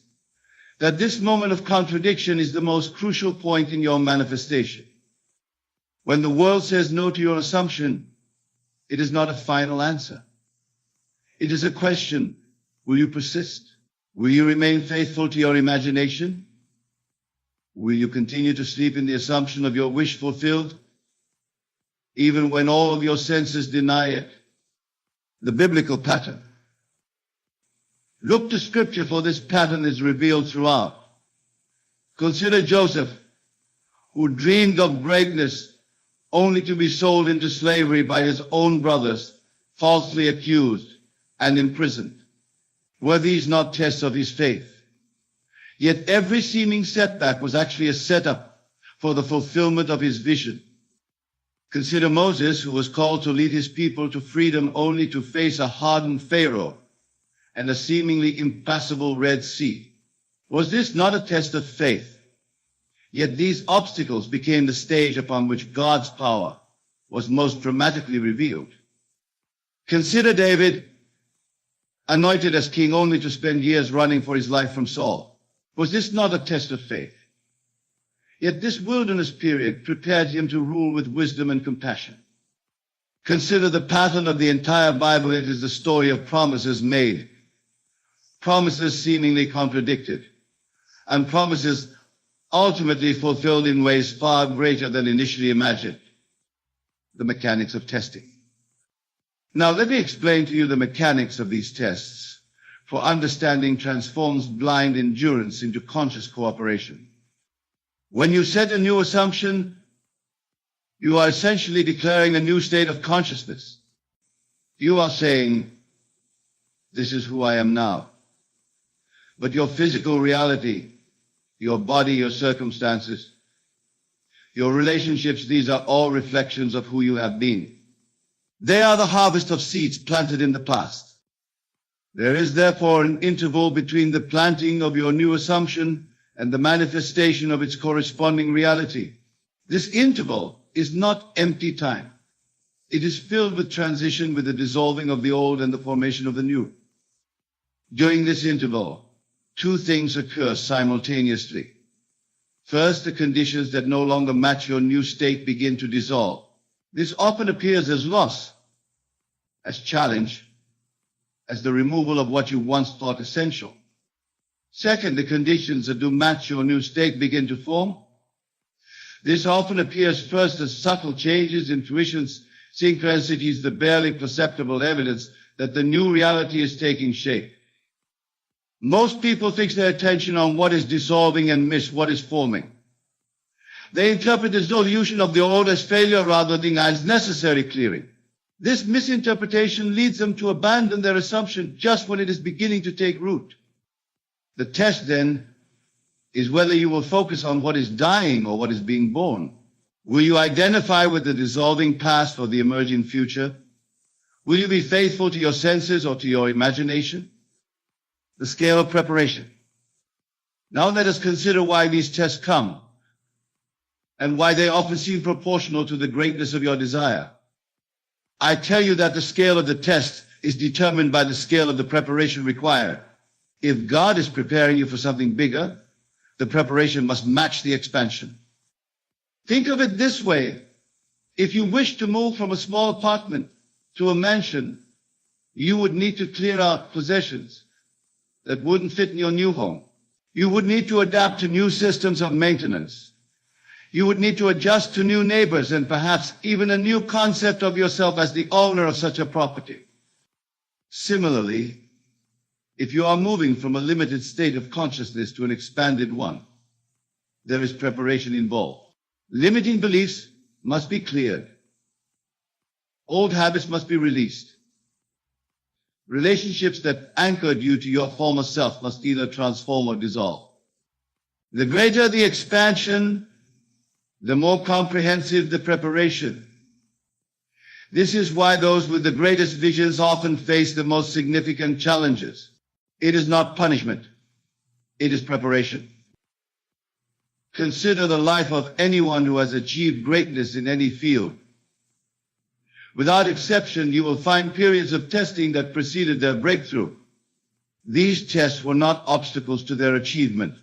that this moment of contradiction is the most crucial point in your manifestation. When the world says no to your assumption, it is not a final answer. It is a question. Will you persist? Will you remain faithful to your imagination? Will you continue to sleep in the assumption of your wish fulfilled, even when all of your senses deny it? The biblical pattern. Look to Scripture, for this pattern is revealed throughout. Consider Joseph, who dreamed of greatness only to be sold into slavery by his own brothers, falsely accused and imprisoned. Were these not tests of his faith? Yet every seeming setback was actually a setup for the fulfillment of his vision. Consider Moses, who was called to lead his people to freedom only to face a hardened Pharaoh and a seemingly impassable Red Sea. Was this not a test of faith? Yet these obstacles became the stage upon which God's power was most dramatically revealed. Consider David, anointed as king only to spend years running for his life from Saul. Was this not a test of faith? Yet this wilderness period prepared him to rule with wisdom and compassion. Consider the pattern of the entire Bible. It is the story of promises made, promises seemingly contradicted, and promises ultimately fulfilled in ways far greater than initially imagined. The mechanics of testing. Now let me explain to you the mechanics of these tests, for understanding transforms blind endurance into conscious cooperation. When you set a new assumption, you are essentially declaring a new state of consciousness. You are saying, this is who I am now. But your physical reality, your body, your circumstances, your relationships, these are all reflections of who you have been. They are the harvest of seeds planted in the past. There is therefore an interval between the planting of your new assumption and the manifestation of its corresponding reality. This interval is not empty time. It is filled with transition, with the dissolving of the old and the formation of the new. During this interval, two things occur simultaneously. First, the conditions that no longer match your new state begin to dissolve. This often appears as loss, as challenge, as the removal of what you once thought essential. Second, the conditions that do match your new state begin to form. This often appears first as subtle changes, intuitions, synchronicities, the barely perceptible evidence that the new reality is taking shape. Most people fix their attention on what is dissolving and miss what is forming. They interpret the dissolution of the old as failure rather than as necessary clearing. This misinterpretation leads them to abandon their assumption just when it is beginning to take root. The test then is whether you will focus on what is dying or what is being born. Will you identify with the dissolving past or the emerging future? Will you be faithful to your senses or to your imagination? The scale of preparation. Now let us consider why these tests come and why they often seem proportional to the greatness of your desire. I tell you that the scale of the test is determined by the scale of the preparation required. If God is preparing you for something bigger, the preparation must match the expansion. Think of it this way. If you wish to move from a small apartment to a mansion, you would need to clear out possessions that wouldn't fit in your new home. You would need to adapt to new systems of maintenance. You would need to adjust to new neighbors and perhaps even a new concept of yourself as the owner of such a property. Similarly, if you are moving from a limited state of consciousness to an expanded one, there is preparation involved. Limiting beliefs must be cleared. Old habits must be released. Relationships that anchored you to your former self must either transform or dissolve. The greater the expansion, the more comprehensive the preparation. This is why those with the greatest visions often face the most significant challenges. It is not punishment. It is preparation. Consider the life of anyone who has achieved greatness in any field. Without exception, you will find periods of testing that preceded their breakthrough. These tests were not obstacles to their achievement.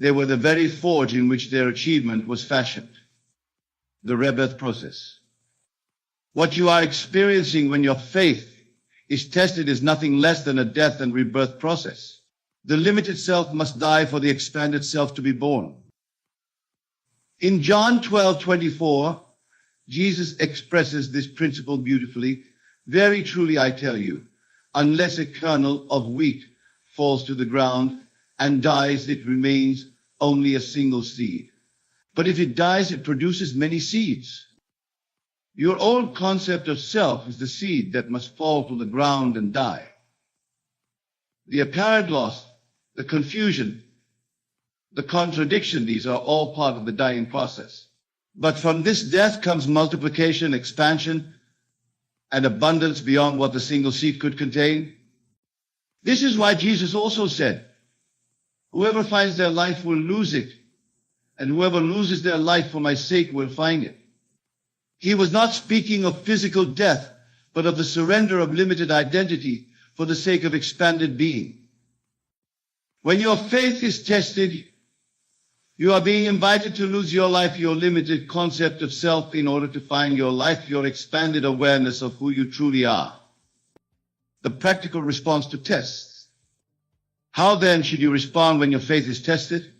They were the very forge in which their achievement was fashioned. The rebirth process. What you are experiencing when your faith is tested is nothing less than a death and rebirth process. The limited self must die for the expanded self to be born. In John 12:24, Jesus expresses this principle beautifully. Very truly I tell you, unless a kernel of wheat falls to the ground and dies, it remains only a single seed. But if it dies, it produces many seeds. Your old concept of self is the seed that must fall to the ground and die. The apparent loss, the confusion, the contradiction, these are all part of the dying process. But from this death comes multiplication, expansion, and abundance beyond what the single seed could contain. This is why Jesus also said, whoever finds their life will lose it, and whoever loses their life for my sake will find it. He was not speaking of physical death, but of the surrender of limited identity for the sake of expanded being. When your faith is tested, you are being invited to lose your life, your limited concept of self, in order to find your life, your expanded awareness of who you truly are. The practical response to tests. How then should you respond when your faith is tested?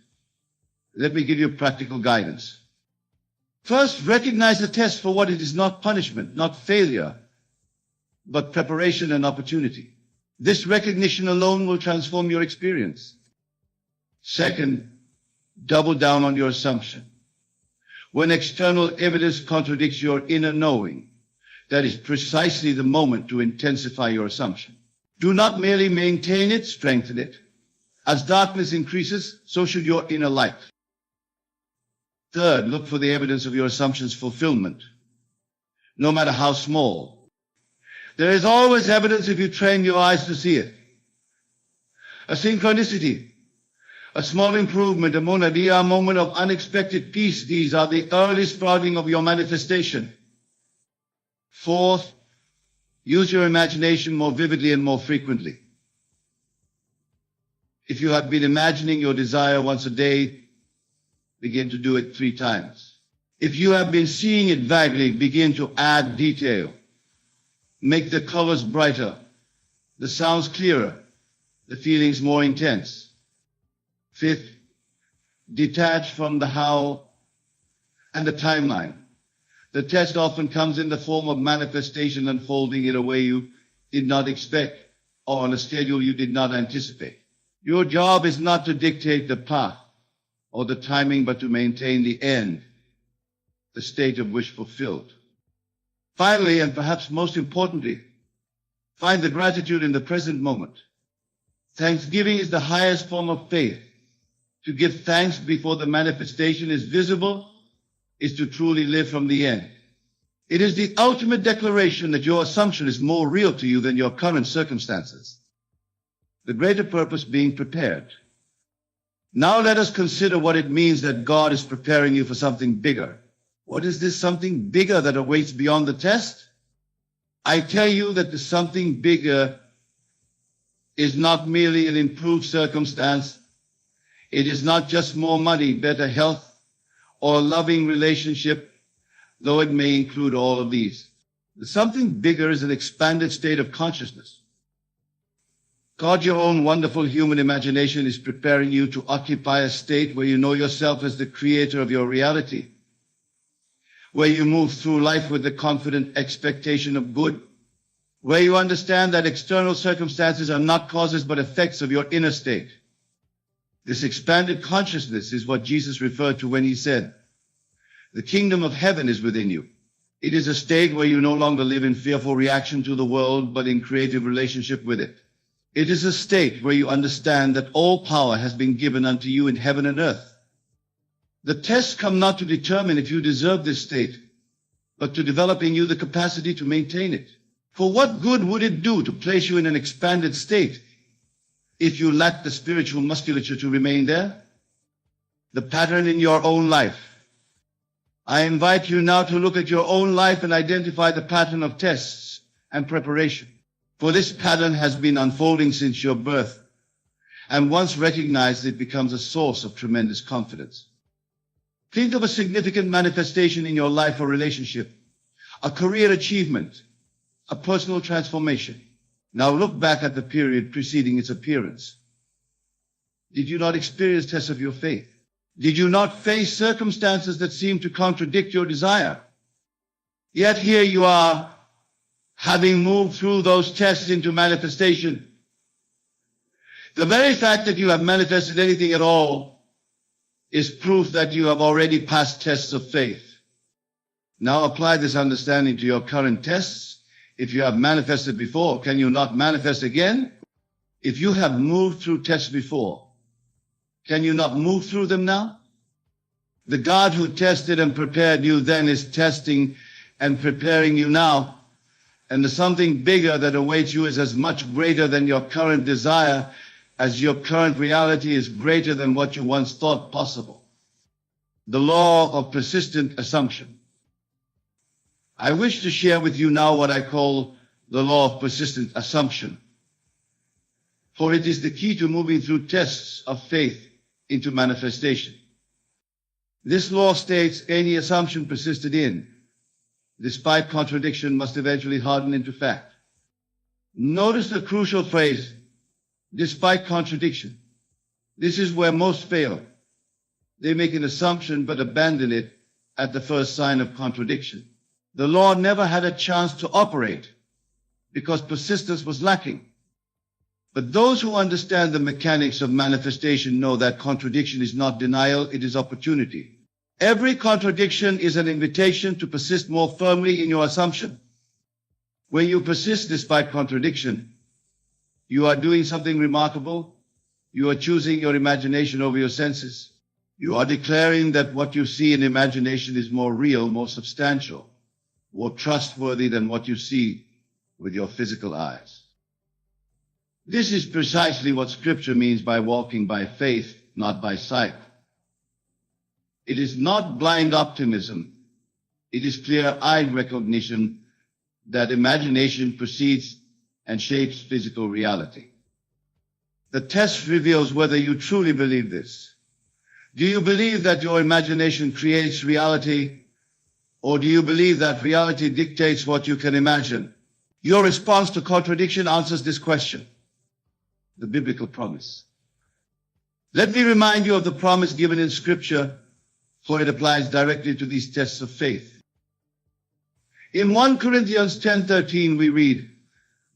Let me give you practical guidance. First, recognize the test for what it is: not punishment, not failure, but preparation and opportunity. This recognition alone will transform your experience. Second, double down on your assumption. When external evidence contradicts your inner knowing, that is precisely the moment to intensify your assumption. Do not merely maintain it, strengthen it. As darkness increases, so should your inner light. Third, look for the evidence of your assumption's fulfillment, no matter how small. There is always evidence if you train your eyes to see it. A synchronicity, a small improvement, a monadea, a moment of unexpected peace. These are the early sprouting of your manifestation. Fourth, use your imagination more vividly and more frequently. If you have been imagining your desire once a day, begin to do it 3 times. If you have been seeing it vaguely, begin to add detail. Make the colors brighter, the sounds clearer, the feelings more intense. Fifth, detach from the how and the timeline. The test often comes in the form of manifestation unfolding in a way you did not expect or on a schedule you did not anticipate. Your job is not to dictate the path or the timing, but to maintain the end, the state of wish fulfilled. Finally, and perhaps most importantly, find the gratitude in the present moment. Thanksgiving is the highest form of faith. To give thanks before the manifestation is visible is to truly live from the end. It is the ultimate declaration that your assumption is more real to you than your current circumstances. The greater purpose being prepared. Now let us consider what it means that God is preparing you for something bigger. What is this something bigger that awaits beyond the test? I tell you that the something bigger is not merely an improved circumstance. It is not just more money, better health, or a loving relationship, though it may include all of these. The something bigger is an expanded state of consciousness. God, your own wonderful human imagination is preparing you to occupy a state where you know yourself as the creator of your reality, where you move through life with the confident expectation of good, where you understand that external circumstances are not causes but effects of your inner state. This expanded consciousness is what Jesus referred to when he said, "The kingdom of heaven is within you." It is a state where you no longer live in fearful reaction to the world, but in creative relationship with it. It is a state where you understand that all power has been given unto you in heaven and earth. The tests come not to determine if you deserve this state, but to develop in you the capacity to maintain it. For what good would it do to place you in an expanded state if you lack the spiritual musculature to remain there? The pattern in your own life. I invite you now to look at your own life and identify the pattern of tests and preparation. For this pattern has been unfolding since your birth, and once recognized, it becomes a source of tremendous confidence. Think of a significant manifestation in your life or relationship, a career achievement, a personal transformation. Now look back at the period preceding its appearance. Did you not experience tests of your faith? Did you not face circumstances that seemed to contradict your desire? Yet here you are, having moved through those tests into manifestation. The very fact that you have manifested anything at all is proof that you have already passed tests of faith. Now apply this understanding to your current tests. If you have manifested before, can you not manifest again? If you have moved through tests before, can you not move through them now? The God who tested and prepared you then is testing and preparing you now. And the something bigger that awaits you is as much greater than your current desire as your current reality is greater than what you once thought possible. The law of persistent assumption. I wish to share with you now what I call the law of persistent assumption, for it is the key to moving through tests of faith into manifestation. This law states any assumption persisted in, despite contradiction, must eventually harden into fact. Notice the crucial phrase, despite contradiction. This is where most fail. They make an assumption but abandon it at the first sign of contradiction. The law never had a chance to operate because persistence was lacking. But those who understand the mechanics of manifestation know that contradiction is not denial, it is opportunity. Every contradiction is an invitation to persist more firmly in your assumption. When you persist despite contradiction, you are doing something remarkable. You are choosing your imagination over your senses. You are declaring that what you see in imagination is more real, more substantial, more trustworthy than what you see with your physical eyes. This is precisely what Scripture means by walking by faith, not by sight. It is not blind optimism. It is clear-eyed recognition that imagination precedes and shapes physical reality. The test reveals whether you truly believe this. Do you believe that your imagination creates reality, or do you believe that reality dictates what you can imagine? Your response to contradiction answers this question. The biblical promise. Let me remind you of the promise given in Scripture for it applies directly to these tests of faith. In 1 Corinthians 10:13 we read,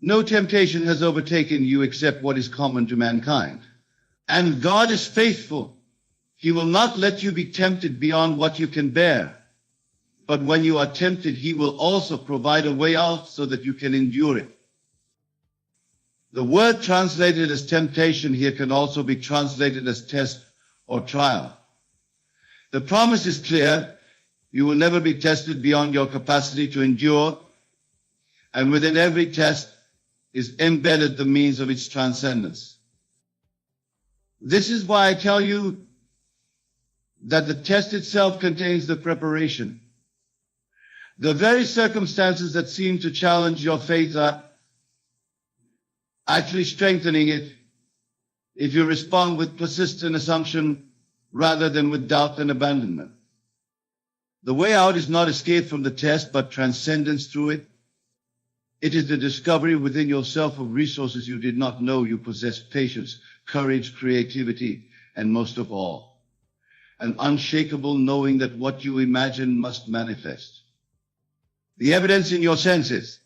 "No temptation has overtaken you except what is common to mankind. And God is faithful. He will not let you be tempted beyond what you can bear. But when you are tempted, He will also provide a way out so that you can endure it." The word translated as temptation here can also be translated as test or trial. The promise is clear. You will never be tested beyond your capacity to endure, and within every test is embedded the means of its transcendence. This is why I tell you that the test itself contains the preparation. The very circumstances that seem to challenge your faith are actually strengthening it if you respond with persistent assumption rather than with doubt and abandonment. The way out is not escape from the test, but transcendence through it. It is the discovery within yourself of resources you did not know you possessed: patience, courage, creativity, and most of all, an unshakable knowing that what you imagine must manifest. The evidence in your senses.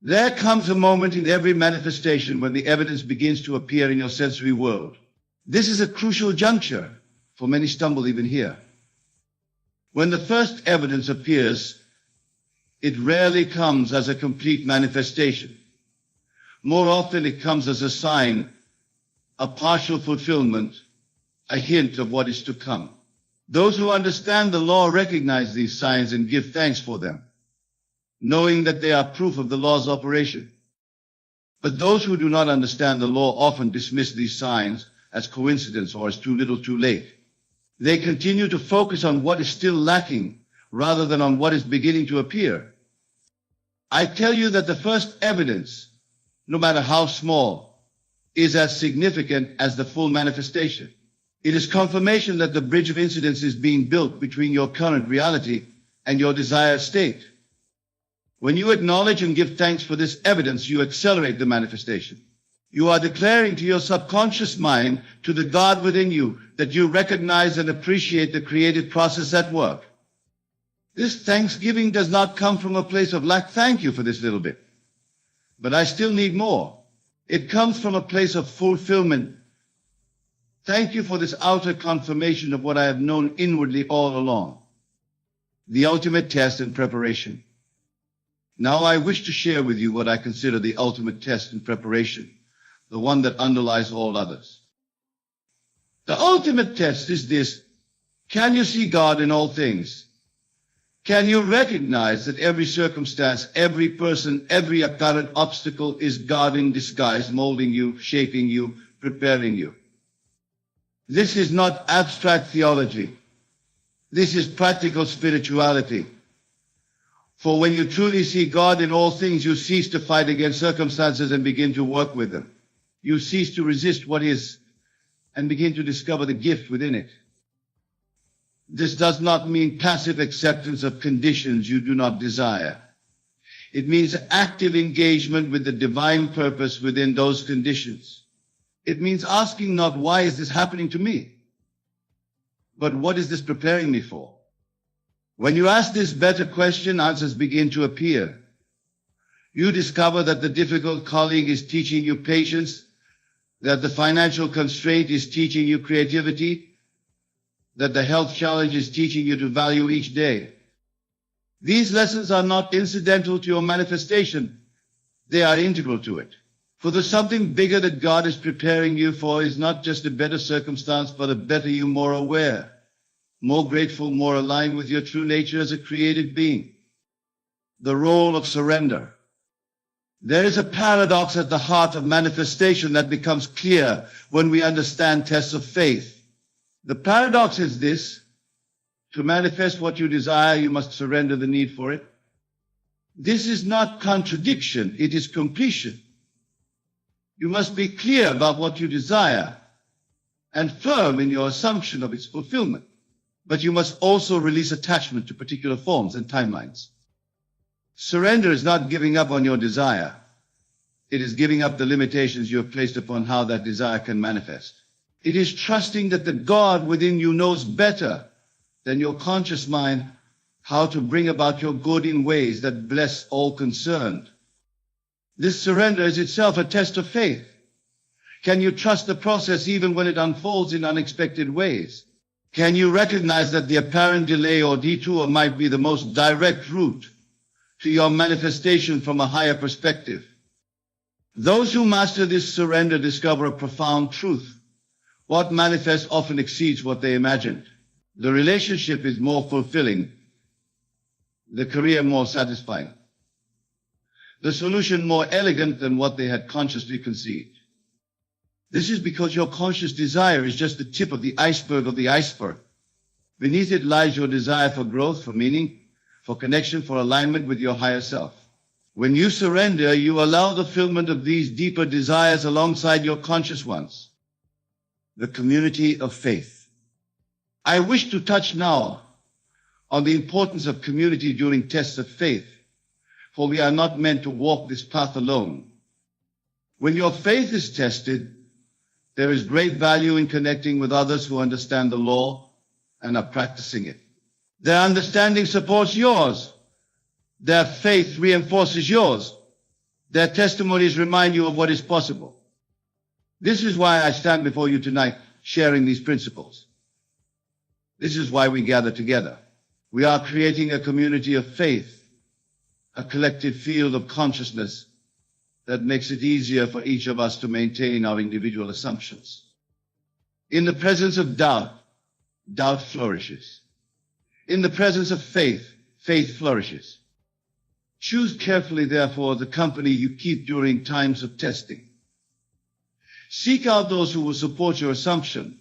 There comes a moment in every manifestation when the evidence begins to appear in your sensory world. This is a crucial juncture, for many stumble even here. When the first evidence appears, it rarely comes as a complete manifestation. More often it comes as a sign, a partial fulfillment, a hint of what is to come. Those who understand the law recognize these signs and give thanks for them, knowing that they are proof of the law's operation. But those who do not understand the law often dismiss these signs as coincidence or as too little too late. They continue to focus on what is still lacking rather than on what is beginning to appear. I tell you that the first evidence, no matter how small, is as significant as the full manifestation. It is confirmation that the bridge of incidence is being built between your current reality and your desired state. When you acknowledge and give thanks for this evidence, you accelerate the manifestation. You are declaring to your subconscious mind, to the God within you, that you recognize and appreciate the creative process at work. This thanksgiving does not come from a place of lack. Thank you for this little bit, but I still need more. It comes from a place of fulfillment. Thank you for this outer confirmation of what I have known inwardly all along. The ultimate test and preparation. Now I wish to share with you what I consider the ultimate test and preparation, the one that underlies all others. The ultimate test is this: can you see God in all things? Can you recognize that every circumstance, every person, every apparent obstacle is God in disguise, molding you, shaping you, preparing you? This is not abstract theology. This is practical spirituality. For when you truly see God in all things, you cease to fight against circumstances and begin to work with them. You cease to resist what is and begin to discover the gift within it. This does not mean passive acceptance of conditions you do not desire. It means active engagement with the divine purpose within those conditions. It means asking not, why is this happening to me? But what is this preparing me for? When you ask this better question, answers begin to appear. You discover that the difficult calling is teaching you patience, that the financial constraint is teaching you creativity, that the health challenge is teaching you to value each day. These lessons are not incidental to your manifestation. They are integral to it. For the something bigger that God is preparing you for is not just a better circumstance, but a better you, more aware, more grateful, more aligned with your true nature as a created being. The role of surrender. There is a paradox at the heart of manifestation that becomes clear when we understand tests of faith. The paradox is this: to manifest what you desire, you must surrender the need for it. This is not contradiction, it is completion. You must be clear about what you desire and firm in your assumption of its fulfillment. But you must also release attachment to particular forms and timelines. Surrender is not giving up on your desire. It is giving up the limitations you have placed upon how that desire can manifest. It is trusting that the God within you knows better then your conscious mind how to bring about your good in ways that bless all concerned. This surrender is itself a test of faith. Can you trust the process even when it unfolds in unexpected ways? Can you recognize that the apparent delay or detour might be the most direct route to your manifestation from a higher perspective? Those who master this surrender discover a profound truth. What manifests often exceeds what they imagined. The relationship is more fulfilling, the career more satisfying, the solution more elegant than what they had consciously conceived. This is because your conscious desire is just the tip of the iceberg of the iceberg. Beneath it lies your desire for growth, for meaning, for connection, for alignment with your higher self. When you surrender, you allow the fulfillment of these deeper desires alongside your conscious ones. The community of faith. I wish to touch now on the importance of community during tests of faith, for we are not meant to walk this path alone. When your faith is tested, there is great value in connecting with others who understand the law and are practicing it. Their understanding supports yours. Their faith reinforces yours. Their testimonies remind you of what is possible. This is why I stand before you tonight, sharing these principles. This is why we gather together. We are creating a community of faith, a collective field of consciousness that makes it easier for each of us to maintain our individual assumptions. In the presence of doubt, doubt flourishes. In the presence of faith, faith flourishes. Choose carefully, therefore, the company you keep during times of testing. Seek out those who will support your assumption,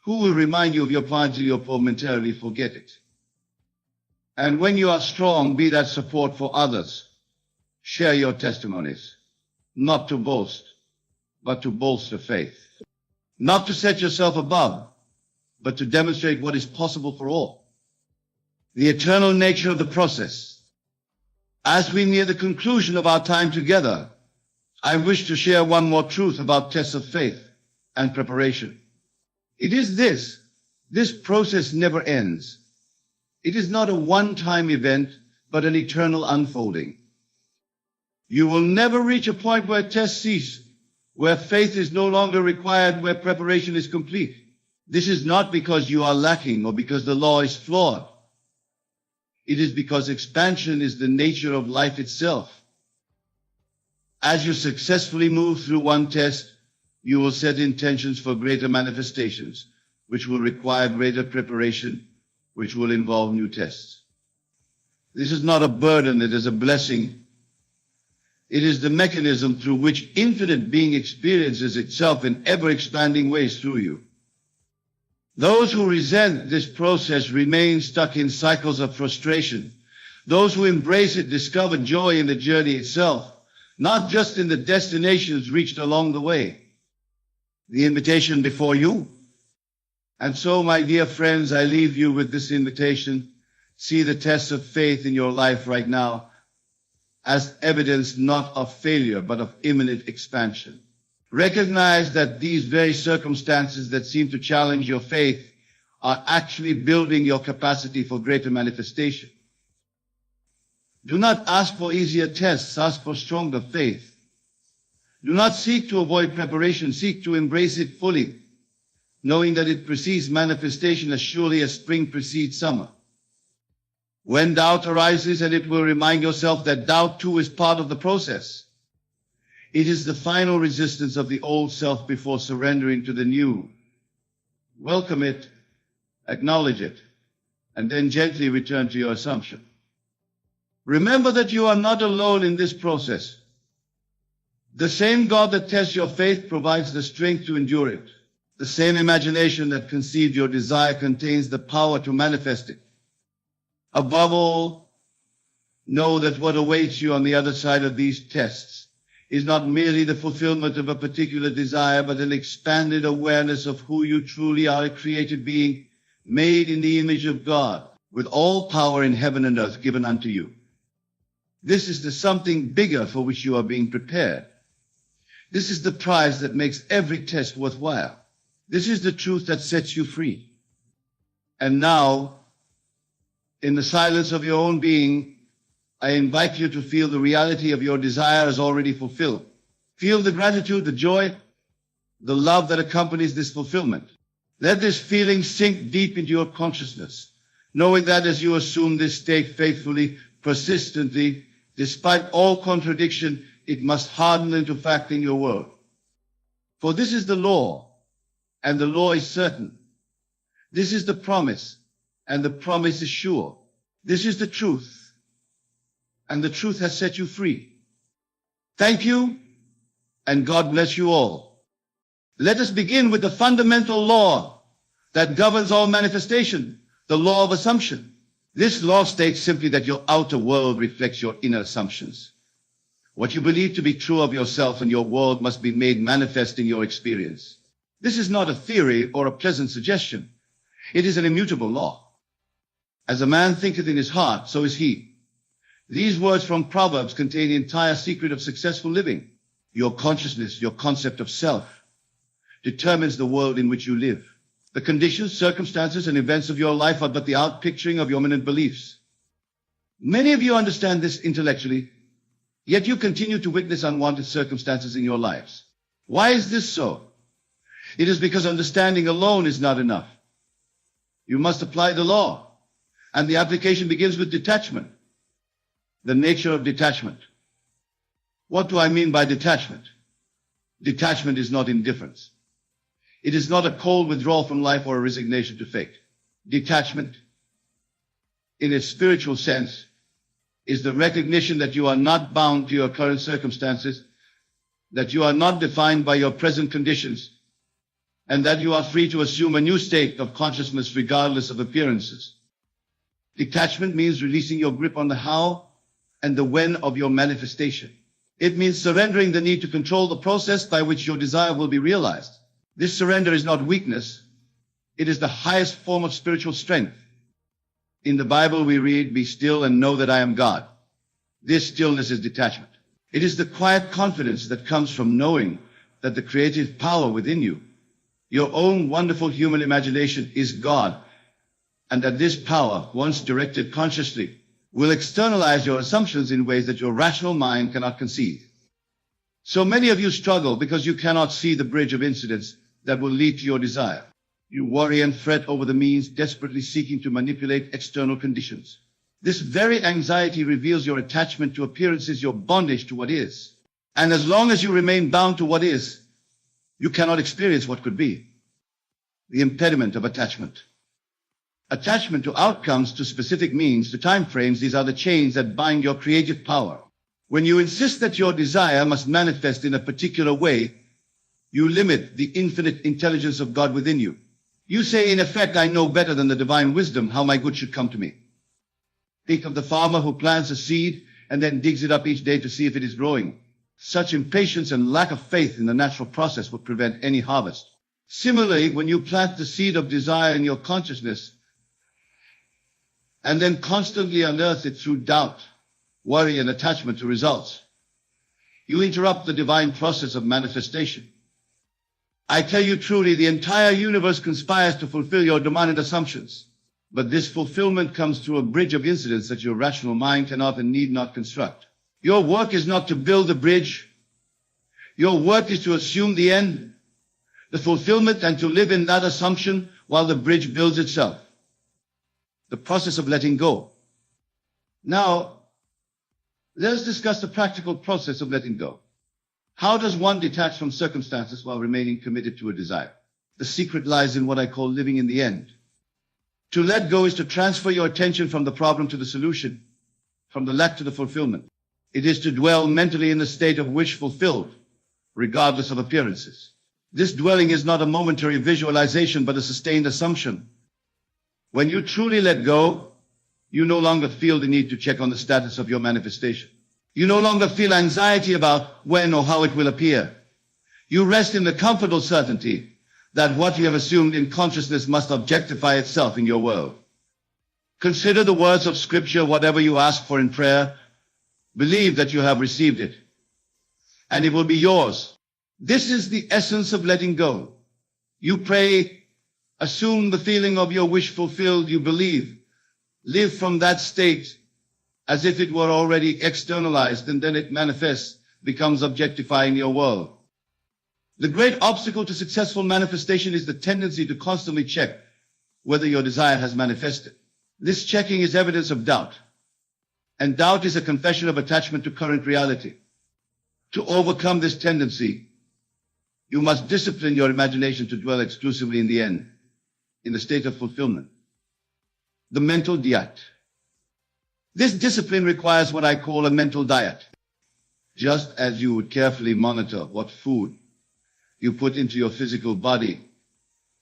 who will remind you of your plan till you momentarily forget it. And when you are strong, be that support for others. Share your testimonies, not to boast, but to bolster faith. Not to set yourself above, but to demonstrate what is possible for all. The eternal nature of the process. As we near the conclusion of our time together, I wish to share one more truth about tests of faith and preparation. It is this process never ends. It is not a one-time event, but an eternal unfolding. You will never reach a point where tests cease, where faith is no longer required, where preparation is complete. This is not because you are lacking or because the law is flawed. It is because expansion is the nature of life itself. As you successfully move through one test, you will set intentions for greater manifestations, which will require greater preparation, which will involve new tests. This is not a burden, it is a blessing. It is the mechanism through which infinite being experiences itself in ever-expanding ways through you. Those who resent this process remain stuck in cycles of frustration. Those who embrace it discover joy in the journey itself, not just in the destinations reached along the way. The invitation before you. And so, my dear friends, I leave you with this invitation. See the tests of faith in your life right now as evidence not of failure, but of imminent expansion. Recognize that these very circumstances that seem to challenge your faith are actually building your capacity for greater manifestation. Do not ask for easier tests, ask for stronger faith. Do not seek to avoid preparation, seek to embrace it fully, knowing that it precedes manifestation as surely as spring precedes summer. When doubt arises, and it will remind yourself that doubt too is part of the process. It is the final resistance of the old self before surrendering to the new. Welcome it, acknowledge it, and then gently return to your assumption. Remember that you are not alone in this process. The same God that tests your faith provides the strength to endure it. The same imagination that conceived your desire contains the power to manifest it. Above all, know that what awaits you on the other side of these tests is not merely the fulfillment of a particular desire, but an expanded awareness of who you truly are, a created being made in the image of God, with all power in heaven and earth given unto you. This is the something bigger for which you are being prepared. This is the prize that makes every test worthwhile. This is the truth that sets you free. And now, in the silence of your own being, I invite you to feel the reality of your desire as already fulfilled. Feel the gratitude, the joy, the love that accompanies this fulfillment. Let this feeling sink deep into your consciousness, knowing that as you assume this state faithfully, persistently, despite all contradiction, it must harden into fact in your world. For this is the law, and the law is certain. This is the promise, and the promise is sure. This is the truth, and the truth has set you free. Thank you, and God bless you all. Let us begin with the fundamental law that governs all manifestation, the law of assumption. This law states simply that your outer world reflects your inner assumptions. What you believe to be true of yourself and your world must be made manifest in your experience. This is not a theory or a pleasant suggestion. It is an immutable law. As a man thinketh in his heart, so is he. These words from Proverbs contain the entire secret of successful living. Your consciousness, your concept of self, determines the world in which you live. The conditions, circumstances, and events of your life are but the outpicturing of your immanent beliefs. Many of you understand this intellectually, yet you continue to witness unwanted circumstances in your lives. Why is this so? It is because understanding alone is not enough. You must apply the law, and the application begins with detachment. The nature of detachment. What do I mean by detachment? Detachment is not indifference. It is not a cold withdrawal from life or a resignation to fate. Detachment, in its spiritual sense, is the recognition that you are not bound to your current circumstances, that you are not defined by your present conditions, and that you are free to assume a new state of consciousness regardless of appearances. Detachment means releasing your grip on the how and the when of your manifestation. It means surrendering the need to control the process by which your desire will be realized. This surrender is not weakness. It is the highest form of spiritual strength. In the Bible we read, "Be still and know that I am God." This stillness is detachment. It is the quiet confidence that comes from knowing that the creative power within you, your own wonderful human imagination, is God, and that this power, once directed consciously, will externalize your assumptions in ways that your rational mind cannot conceive. So many of you struggle because you cannot see the bridge of incidents that will lead to your desire. You worry and fret over the means, desperately seeking to manipulate external conditions. This very anxiety reveals your attachment to appearances, your bondage to what is. And as long as you remain bound to what is, you cannot experience what could be. The impediment of attachment. Attachment to outcomes, to specific means, to time frames, these are the chains that bind your creative power. When you insist that your desire must manifest in a particular way, you limit the infinite intelligence of God within you. You say, in effect, I know better than the divine wisdom how my good should come to me. Think of the farmer who plants a seed and then digs it up each day to see if it is growing. Such impatience and lack of faith in the natural process will prevent any harvest. Similarly, when you plant the seed of desire in your consciousness and then constantly unearth it through doubt, worry, and attachment to results, you interrupt the divine process of manifestation. I tell you truly, the entire universe conspires to fulfill your demanded assumptions. But this fulfillment comes through a bridge of incidents that your rational mind cannot and need not construct. Your work is not to build the bridge. Your work is to assume the end, the fulfillment, and to live in that assumption while the bridge builds itself. The process of letting go. Now, let us discuss the practical process of letting go. How does one detach from circumstances while remaining committed to a desire? The secret lies in what I call living in the end. To let go is to transfer your attention from the problem to the solution, from the lack to the fulfillment. It is to dwell mentally in the state of wish fulfilled, regardless of appearances. This dwelling is not a momentary visualization, but a sustained assumption. When you truly let go, you no longer feel the need to check on the status of your manifestation. You no longer feel anxiety about when or how it will appear. You rest in the comfortable certainty that what you have assumed in consciousness must objectify itself in your world. Consider the words of Scripture: whatever you ask for in prayer, believe that you have received it, and it will be yours. This is the essence of letting go. You pray, Assume the feeling of your wish fulfilled, you believe. Live from that state as if it were already externalized, and then it manifests, becomes objectifying your world. The great obstacle to successful manifestation is the tendency to constantly check whether your desire has manifested. This checking is evidence of doubt, and doubt is a confession of attachment to current reality. To overcome this tendency, you must discipline your imagination to dwell exclusively in the end, in the state of fulfillment. The mental diet. This discipline requires what I call a mental diet. Just as you would carefully monitor what food you put into your physical body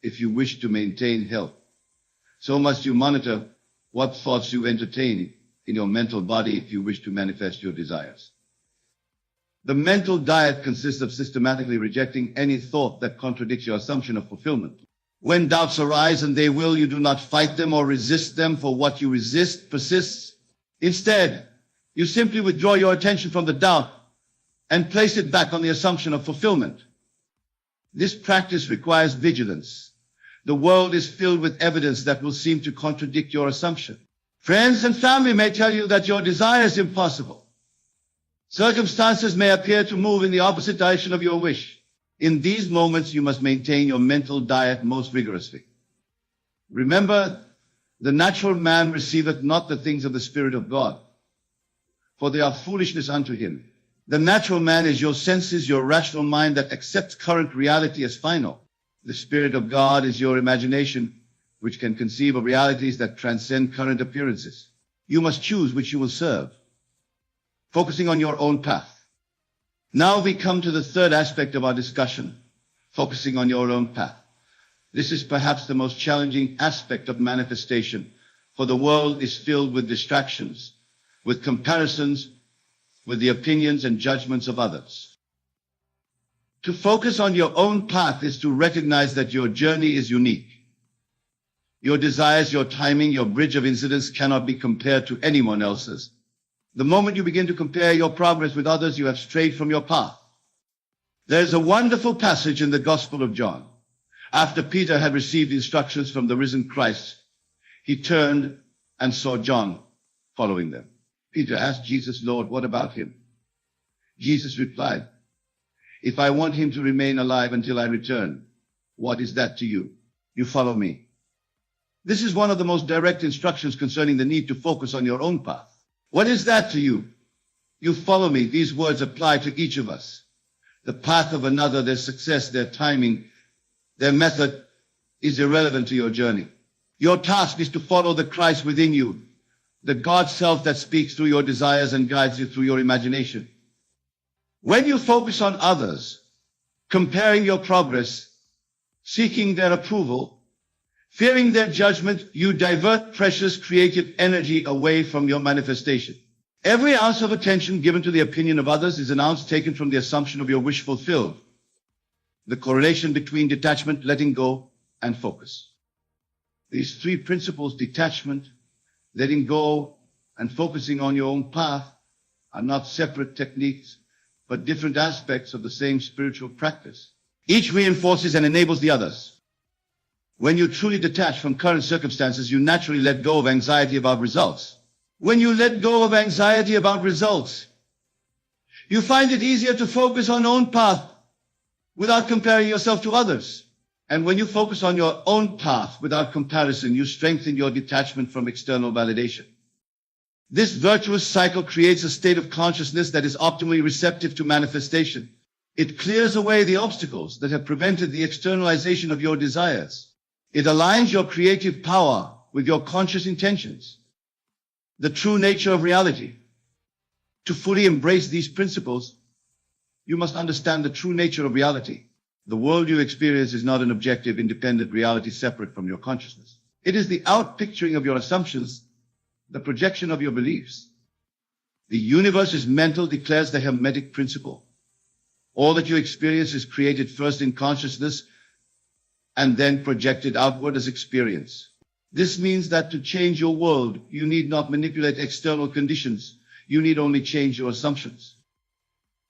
if you wish to maintain health, so must you monitor what thoughts you entertain in your mental body if you wish to manifest your desires. The mental diet consists of systematically rejecting any thought that contradicts your assumption of fulfillment. When doubts arise, and they will, you do not fight them or resist them, for what you resist persists. Instead, you simply withdraw your attention from the doubt and place it back on the assumption of fulfillment. This practice requires vigilance. The world is filled with evidence that will seem to contradict your assumption. Friends and family may tell you that your desire is impossible. Circumstances may appear to move in the opposite direction of your wish. In these moments, you must maintain your mental diet most rigorously. Remember, the natural man receiveth not the things of the Spirit of God, for they are foolishness unto him. The natural man is your senses, your rational mind that accepts current reality as final. The Spirit of God is your imagination, which can conceive of realities that transcend current appearances. You must choose which you will serve, focusing on your own path. Now we come to the third aspect of our discussion, focusing on your own path. This is perhaps the most challenging aspect of manifestation, for the world is filled with distractions, with comparisons, with the opinions and judgments of others. To focus on your own path is to recognize that your journey is unique. Your desires, your timing, your bridge of incidents cannot be compared to anyone else's. The moment you begin to compare your progress with others, you have strayed from your path. There is a wonderful passage in the Gospel of John. After Peter had received instructions from the risen Christ, he turned and saw John following them. Peter asked Jesus, "Lord, what about him?" Jesus replied, "If I want him to remain alive until I return, what is that to you? You follow me." This is one of the most direct instructions concerning the need to focus on your own path. What is that to you? You follow me. These words apply to each of us. The path of another, their success, their timing, their method is irrelevant to your journey. Your task is to follow the Christ within you, the God self that speaks through your desires and guides you through your imagination. When you focus on others, comparing your progress, seeking their approval, fearing their judgment, you divert precious creative energy away from your manifestation. Every ounce of attention given to the opinion of others is an ounce taken from the assumption of your wish fulfilled. The correlation between detachment, letting go, and focus. These three principles, detachment, letting go, and focusing on your own path, are not separate techniques, but different aspects of the same spiritual practice. Each reinforces and enables the others. When you truly detach from current circumstances, you naturally let go of anxiety about results. When you let go of anxiety about results, you find it easier to focus on your own path without comparing yourself to others. And when you focus on your own path without comparison, you strengthen your detachment from external validation. This virtuous cycle creates a state of consciousness that is optimally receptive to manifestation. It clears away the obstacles that have prevented the externalization of your desires. It aligns your creative power with your conscious intentions, the true nature of reality. To fully embrace these principles, you must understand the true nature of reality. The world you experience is not an objective, independent reality separate from your consciousness. It is the outpicturing of your assumptions, the projection of your beliefs. The universe is mental, declares the Hermetic principle. All that you experience is created first in consciousness and then projected outward as experience. This means that to change your world, you need not manipulate external conditions. You need only change your assumptions.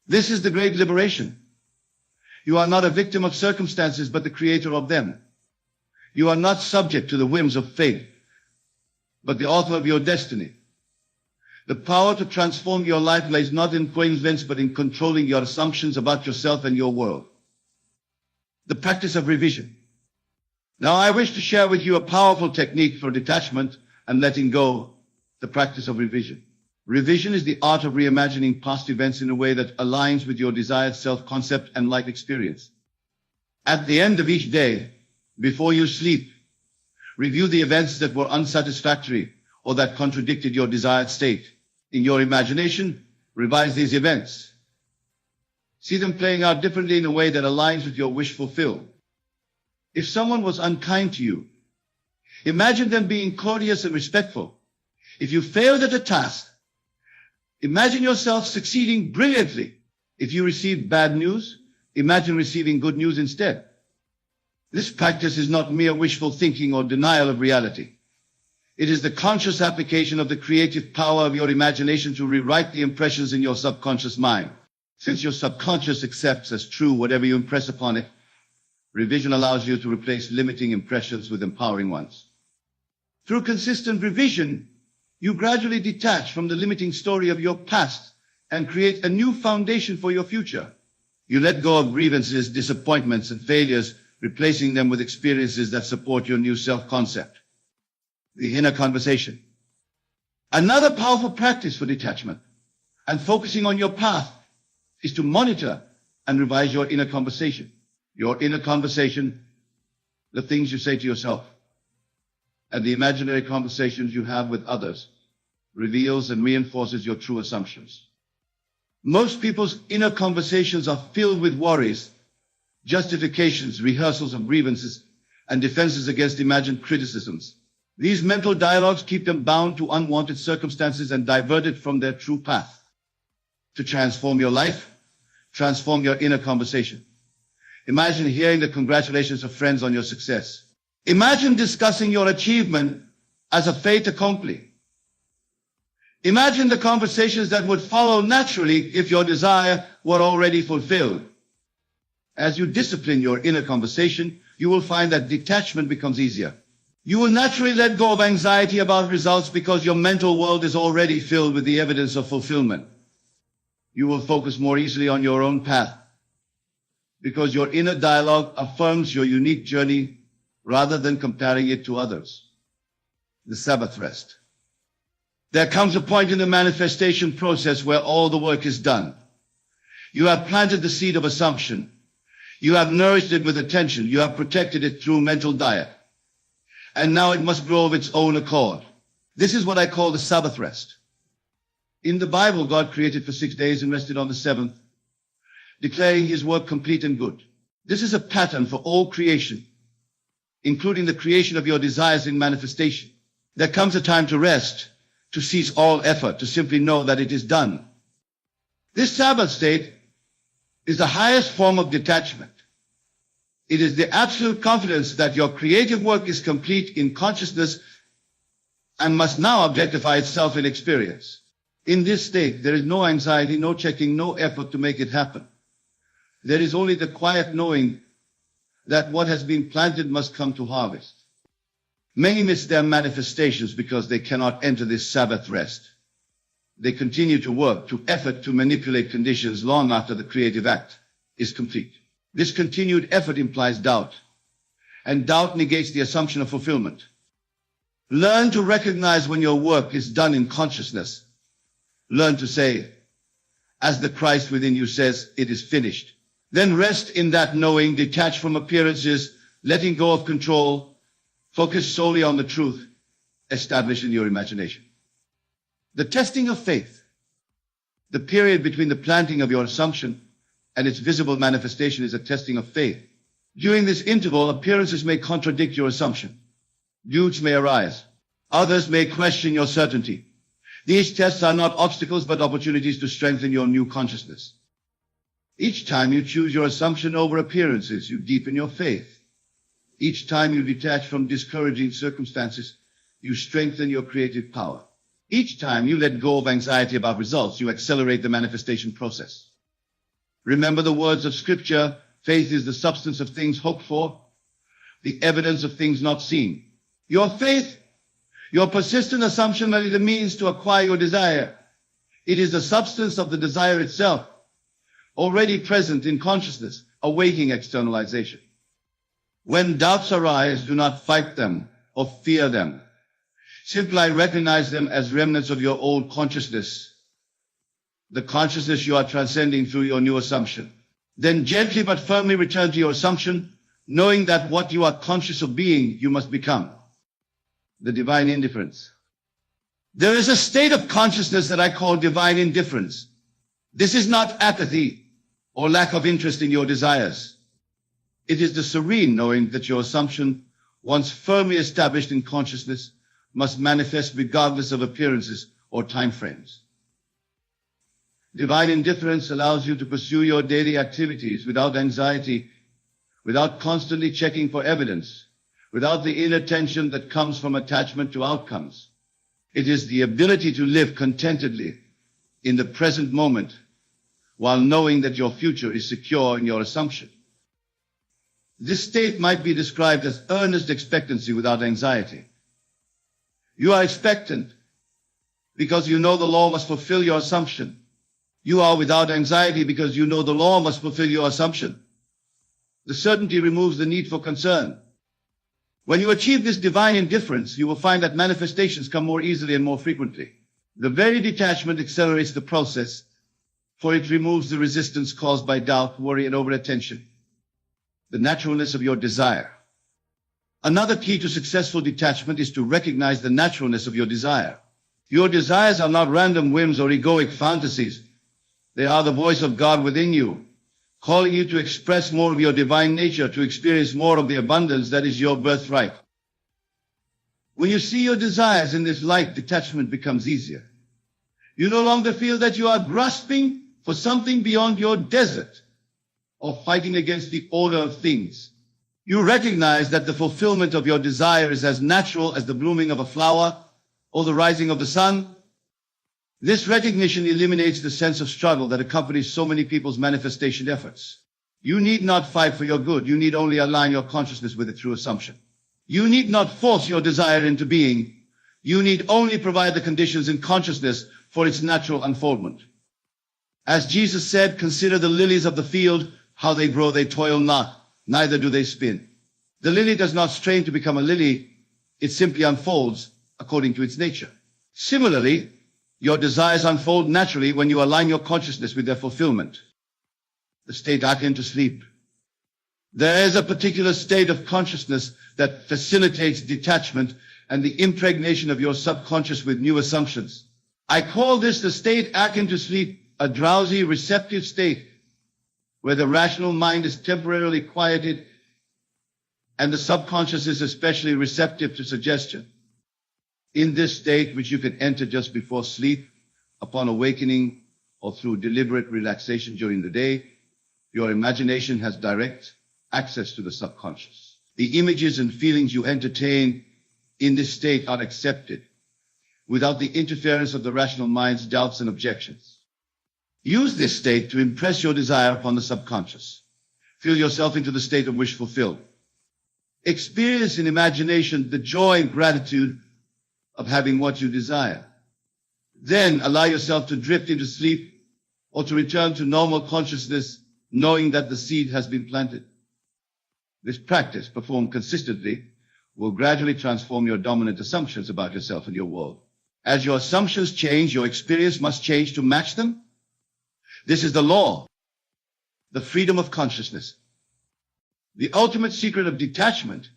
This is the great liberation. You are not a victim of circumstances, but the creator of them. You are not subject to the whims of fate, but the author of your destiny. The power to transform your life lies not in coincidence, but in controlling your assumptions about yourself and your world. The practice of revision. Now, I wish to share with you a powerful technique for detachment and letting go, the practice of revision. Revision is the art of reimagining past events in a way that aligns with your desired self-concept and life experience. At the end of each day, before you sleep, review the events that were unsatisfactory or that contradicted your desired state. In your imagination, revise these events. See them playing out differently in a way that aligns with your wish fulfilled. If someone was unkind to you, imagine them being courteous and respectful. If you failed at a task, imagine yourself succeeding brilliantly. If you received bad news, imagine receiving good news instead. This practice is not mere wishful thinking or denial of reality. It is the conscious application of the creative power of your imagination to rewrite the impressions in your subconscious mind. Since your subconscious accepts as true whatever you impress upon it, revision allows you to replace limiting impressions with empowering ones. Through consistent revision, you gradually detach from the limiting story of your past and create a new foundation for your future. You let go of grievances, disappointments, and failures, replacing them with experiences that support your new self-concept. The inner conversation. Another powerful practice for detachment and focusing on your path is to monitor and revise your inner conversation. Your inner conversation, the things you say to yourself, and the imaginary conversations you have with others, reveals and reinforces your true assumptions. Most people's inner conversations are filled with worries, justifications, rehearsals of grievances, and defenses against imagined criticisms. These mental dialogues keep them bound to unwanted circumstances and diverted from their true path. To transform your life, transform your inner conversation. Imagine hearing the congratulations of friends on your success. Imagine discussing your achievement as a fait accompli. Imagine the conversations that would follow naturally if your desire were already fulfilled. As you discipline your inner conversation, you will find that detachment becomes easier. You will naturally let go of anxiety about results because your mental world is already filled with the evidence of fulfillment. You will focus more easily on your own path because your inner dialogue affirms your unique journey rather than comparing it to others. The Sabbath rest. There comes a point in the manifestation process where all the work is done. You have planted the seed of assumption. You have nourished it with attention. You have protected it through mental diet. And now it must grow of its own accord. This is what I call the Sabbath rest. In the Bible, God created for 6 days and rested on the seventh, declaring his work complete and good. This is a pattern for all creation, including the creation of your desires in manifestation. There comes a time to rest, to cease all effort, to simply know that it is done. This Sabbath state is the highest form of detachment. It is the absolute confidence that your creative work is complete in consciousness and must now objectify itself in experience. In this state, there is no anxiety, no checking, no effort to make it happen. There is only the quiet knowing that what has been planted must come to harvest. Many miss their manifestations because they cannot enter this Sabbath rest. They continue to work, to effort, to manipulate conditions long after the creative act is complete. This continued effort implies doubt, and doubt negates the assumption of fulfillment. Learn to recognize when your work is done in consciousness. Learn to say, as the Christ within you says, it is finished. Then rest in that knowing, detach from appearances, letting go of control, focus solely on the truth established in your imagination. The testing of faith, the period between the planting of your assumption and its visible manifestation, is a testing of faith. During this interval, appearances may contradict your assumption. Doubts may arise. Others may question your certainty. These tests are not obstacles, but opportunities to strengthen your new consciousness. Each time you choose your assumption over appearances, you deepen your faith. Each time you detach from discouraging circumstances, you strengthen your creative power. Each time you let go of anxiety about results, you accelerate the manifestation process. Remember the words of Scripture, faith is the substance of things hoped for, the evidence of things not seen. Your faith, your persistent assumption that it is a means to acquire your desire. It is the substance of the desire itself, already present in consciousness, awaiting externalization. When doubts arise, do not fight them or fear them. Simply recognize them as remnants of your old consciousness, the consciousness you are transcending through your new assumption. Then gently but firmly return to your assumption, knowing that what you are conscious of being, you must become. The divine indifference. There is a state of consciousness that I call divine indifference. This is not apathy or lack of interest in your desires. It is the serene knowing that your assumption, once firmly established in consciousness, must manifest regardless of appearances or time frames. Divine indifference allows you to pursue your daily activities without anxiety, without constantly checking for evidence, without the inner tension that comes from attachment to outcomes. It is the ability to live contentedly in the present moment while knowing that your future is secure in your assumption. This state might be described as earnest expectancy without anxiety. You are expectant because you know the law must fulfill your assumption. You are without anxiety because you know the law must fulfill your assumption. The certainty removes the need for concern. When you achieve this divine indifference, you will find that manifestations come more easily and more frequently. The very detachment accelerates the process, for it removes the resistance caused by doubt, worry, and overattention. The naturalness of your desire. Another key to successful detachment is to recognize the naturalness of your desire. Your desires are not random whims or egoic fantasies. They are the voice of God within you, calling you to express more of your divine nature, to experience more of the abundance that is your birthright. When you see your desires in this light, detachment becomes easier. You no longer feel that you are grasping for something beyond your desert or fighting against the order of things. You recognize that the fulfillment of your desire is as natural as the blooming of a flower or the rising of the sun. This recognition eliminates the sense of struggle that accompanies so many people's manifestation efforts. You need not fight for your good. You need only align your consciousness with it through assumption. You need not force your desire into being. You need only provide the conditions in consciousness for its natural unfoldment. As Jesus said, consider the lilies of the field, how they grow, they toil not, neither do they spin. The lily does not strain to become a lily. It simply unfolds according to its nature. Similarly, your desires unfold naturally when you align your consciousness with their fulfillment. The state akin to sleep. There is a particular state of consciousness that facilitates detachment and the impregnation of your subconscious with new assumptions. I call this the state akin to sleep, a drowsy, receptive state where the rational mind is temporarily quieted and the subconscious is especially receptive to suggestion. In this state, which you can enter just before sleep, upon awakening, or through deliberate relaxation during the day, your imagination has direct access to the subconscious. The images and feelings you entertain in this state are accepted without the interference of the rational mind's doubts and objections. Use this state to impress your desire upon the subconscious. Feel yourself into the state of wish fulfilled. Experience in imagination the joy and gratitude of having what you desire. Then allow yourself to drift into sleep or to return to normal consciousness, knowing that the seed has been planted. This practice, performed consistently, will gradually transform your dominant assumptions about yourself and your world. As your assumptions change, your experience must change to match them. This is the law, the freedom of consciousness. The ultimate secret of detachment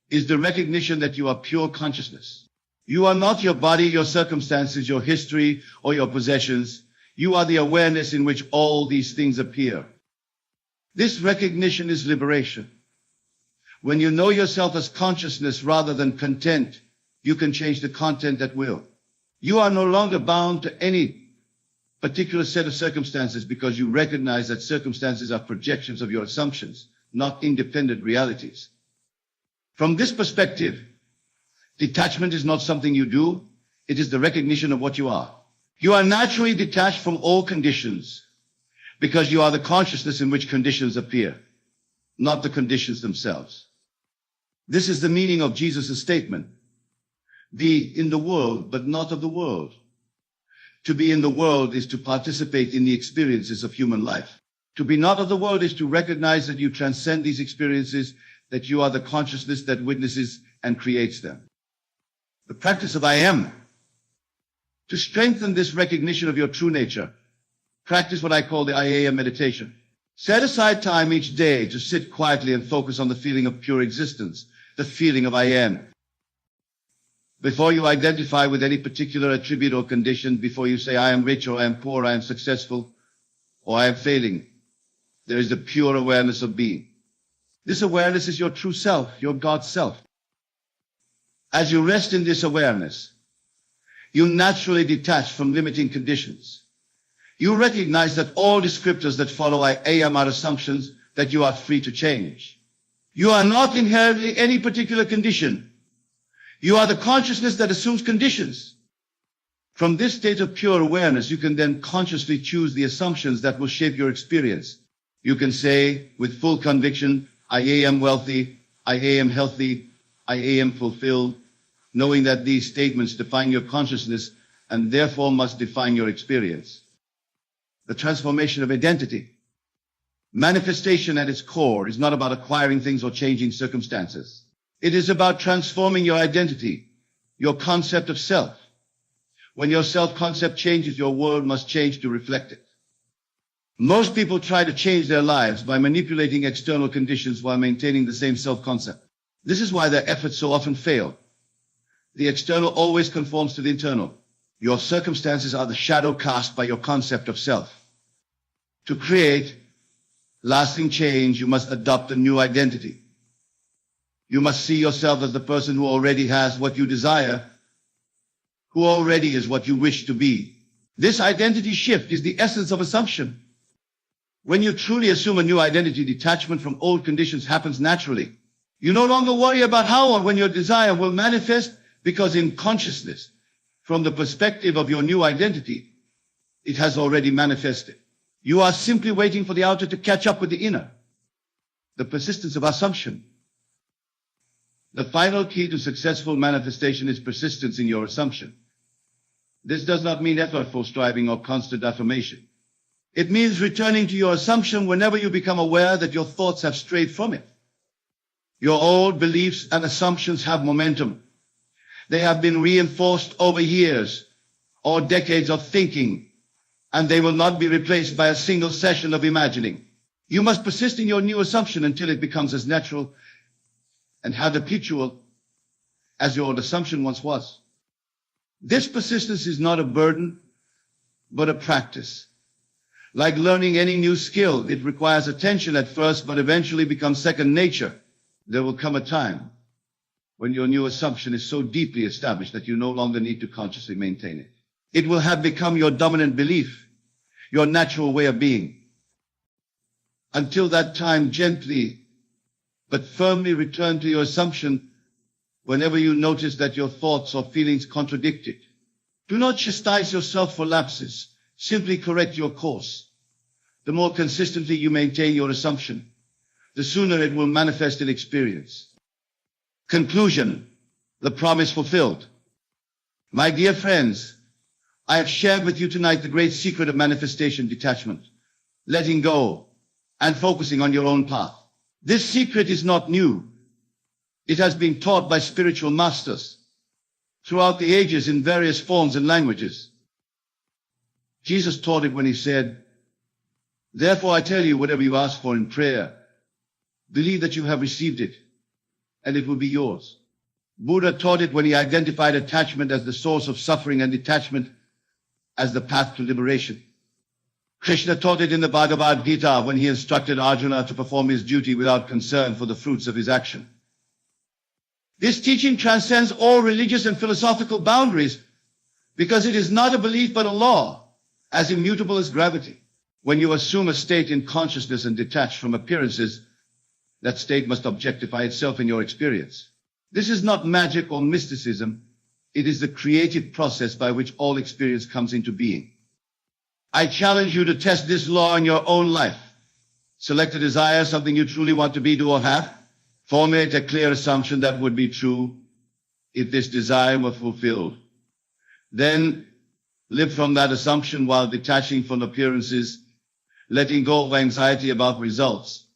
is the recognition that you are pure consciousness. You are not your body, your circumstances, your history, or your possessions. You are the awareness in which all these things appear. This recognition is liberation. When you know yourself as consciousness rather than content, you can change the content at will. You are no longer bound to any particular set of circumstances because you recognize that circumstances are projections of your assumptions, not independent realities. From this perspective, detachment is not something you do. It is the recognition of what you are. You are naturally detached from all conditions because you are the consciousness in which conditions appear, not the conditions themselves. This is the meaning of Jesus' statement. Be in the world, but not of the world. To be in the world is to participate in the experiences of human life. To be not of the world is to recognize that you transcend these experiences, that you are the consciousness that witnesses and creates them. The practice of I am. To strengthen this recognition of your true nature, practice what I call the I am meditation. Set aside time each day to sit quietly and focus on the feeling of pure existence, the feeling of I am. Before you identify with any particular attribute or condition, before you say I am rich or I am poor, I am successful or I am failing, there is the pure awareness of being. This awareness is your true self, your God self. As you rest in this awareness, you naturally detach from limiting conditions. You recognize that all descriptors that follow I am are assumptions that you are free to change. You are not inherently any particular condition. You are the consciousness that assumes conditions. From this state of pure awareness, you can then consciously choose the assumptions that will shape your experience. You can say with full conviction, I am wealthy, I am healthy, I am fulfilled, knowing that these statements define your consciousness and therefore must define your experience. The transformation of identity. Manifestation at its core is not about acquiring things or changing circumstances. It is about transforming your identity, your concept of self. When your self-concept changes, your world must change to reflect it. Most people try to change their lives by manipulating external conditions while maintaining the same self-concept. This is why their efforts so often fail. The external always conforms to the internal. Your circumstances are the shadow cast by your concept of self. To create lasting change, you must adopt a new identity. You must see yourself as the person who already has what you desire, who already is what you wish to be. This identity shift is the essence of assumption. When you truly assume a new identity, detachment from old conditions happens naturally. You no longer worry about how or when your desire will manifest, because in consciousness, from the perspective of your new identity, it has already manifested. You are simply waiting for the outer to catch up with the inner. The persistence of assumption. The final key to successful manifestation is persistence in your assumption. This does not mean effortful striving or constant affirmation. It means returning to your assumption whenever you become aware that your thoughts have strayed from it. Your old beliefs and assumptions have momentum. They have been reinforced over years or decades of thinking, and they will not be replaced by a single session of imagining. You must persist in your new assumption until it becomes as natural and habitual as your old assumption once was. This persistence is not a burden, but a practice. Like learning any new skill, it requires attention at first, but eventually becomes second nature. There will come a time when your new assumption is so deeply established that you no longer need to consciously maintain it. It will have become your dominant belief, your natural way of being. Until that time, gently but firmly return to your assumption whenever you notice that your thoughts or feelings contradict it. Do not chastise yourself for lapses. Simply correct your course. The more consistently you maintain your assumption, the sooner it will manifest in experience. Conclusion, the promise fulfilled. My dear friends, I have shared with you tonight the great secret of manifestation: detachment, letting go, and focusing on your own path. This secret is not new. It has been taught by spiritual masters throughout the ages in various forms and languages. Jesus taught it when he said, "Therefore I tell you, whatever you ask for in prayer, believe that you have received it, and it will be yours." Buddha taught it when he identified attachment as the source of suffering and detachment as the path to liberation. Krishna taught it in the Bhagavad Gita when he instructed Arjuna to perform his duty without concern for the fruits of his action. This teaching transcends all religious and philosophical boundaries because it is not a belief but a law, as immutable as gravity. When you assume a state in consciousness and detach from appearances, that state must objectify itself in your experience. This is not magic or mysticism. It is the creative process by which all experience comes into being. I challenge you to test this law in your own life. Select a desire, something you truly want to be, do, or have. Formulate a clear assumption that would be true if this desire were fulfilled. Then live from that assumption while detaching from appearances, letting go of anxiety about results,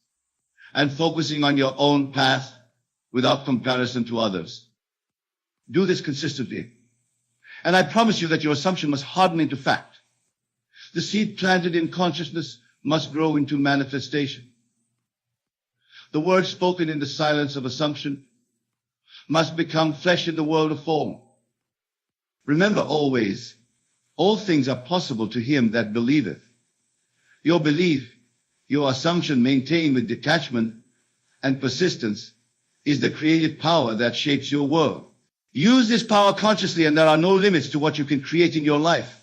and focusing on your own path without comparison to others. Do this consistently. And I promise you that your assumption must harden into fact. The seed planted in consciousness must grow into manifestation. The words spoken in the silence of assumption must become flesh in the world of form. Remember always, all things are possible to him that believeth. Your belief, your assumption maintained with detachment and persistence is the creative power that shapes your world. Use this power consciously, and there are no limits to what you can create in your life.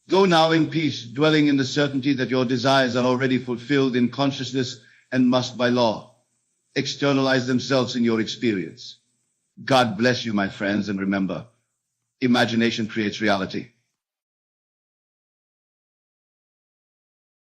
Go now in peace, dwelling in the certainty that your desires are already fulfilled in consciousness and must by law externalize themselves in your experience. God bless you, my friends, and remember, imagination creates reality.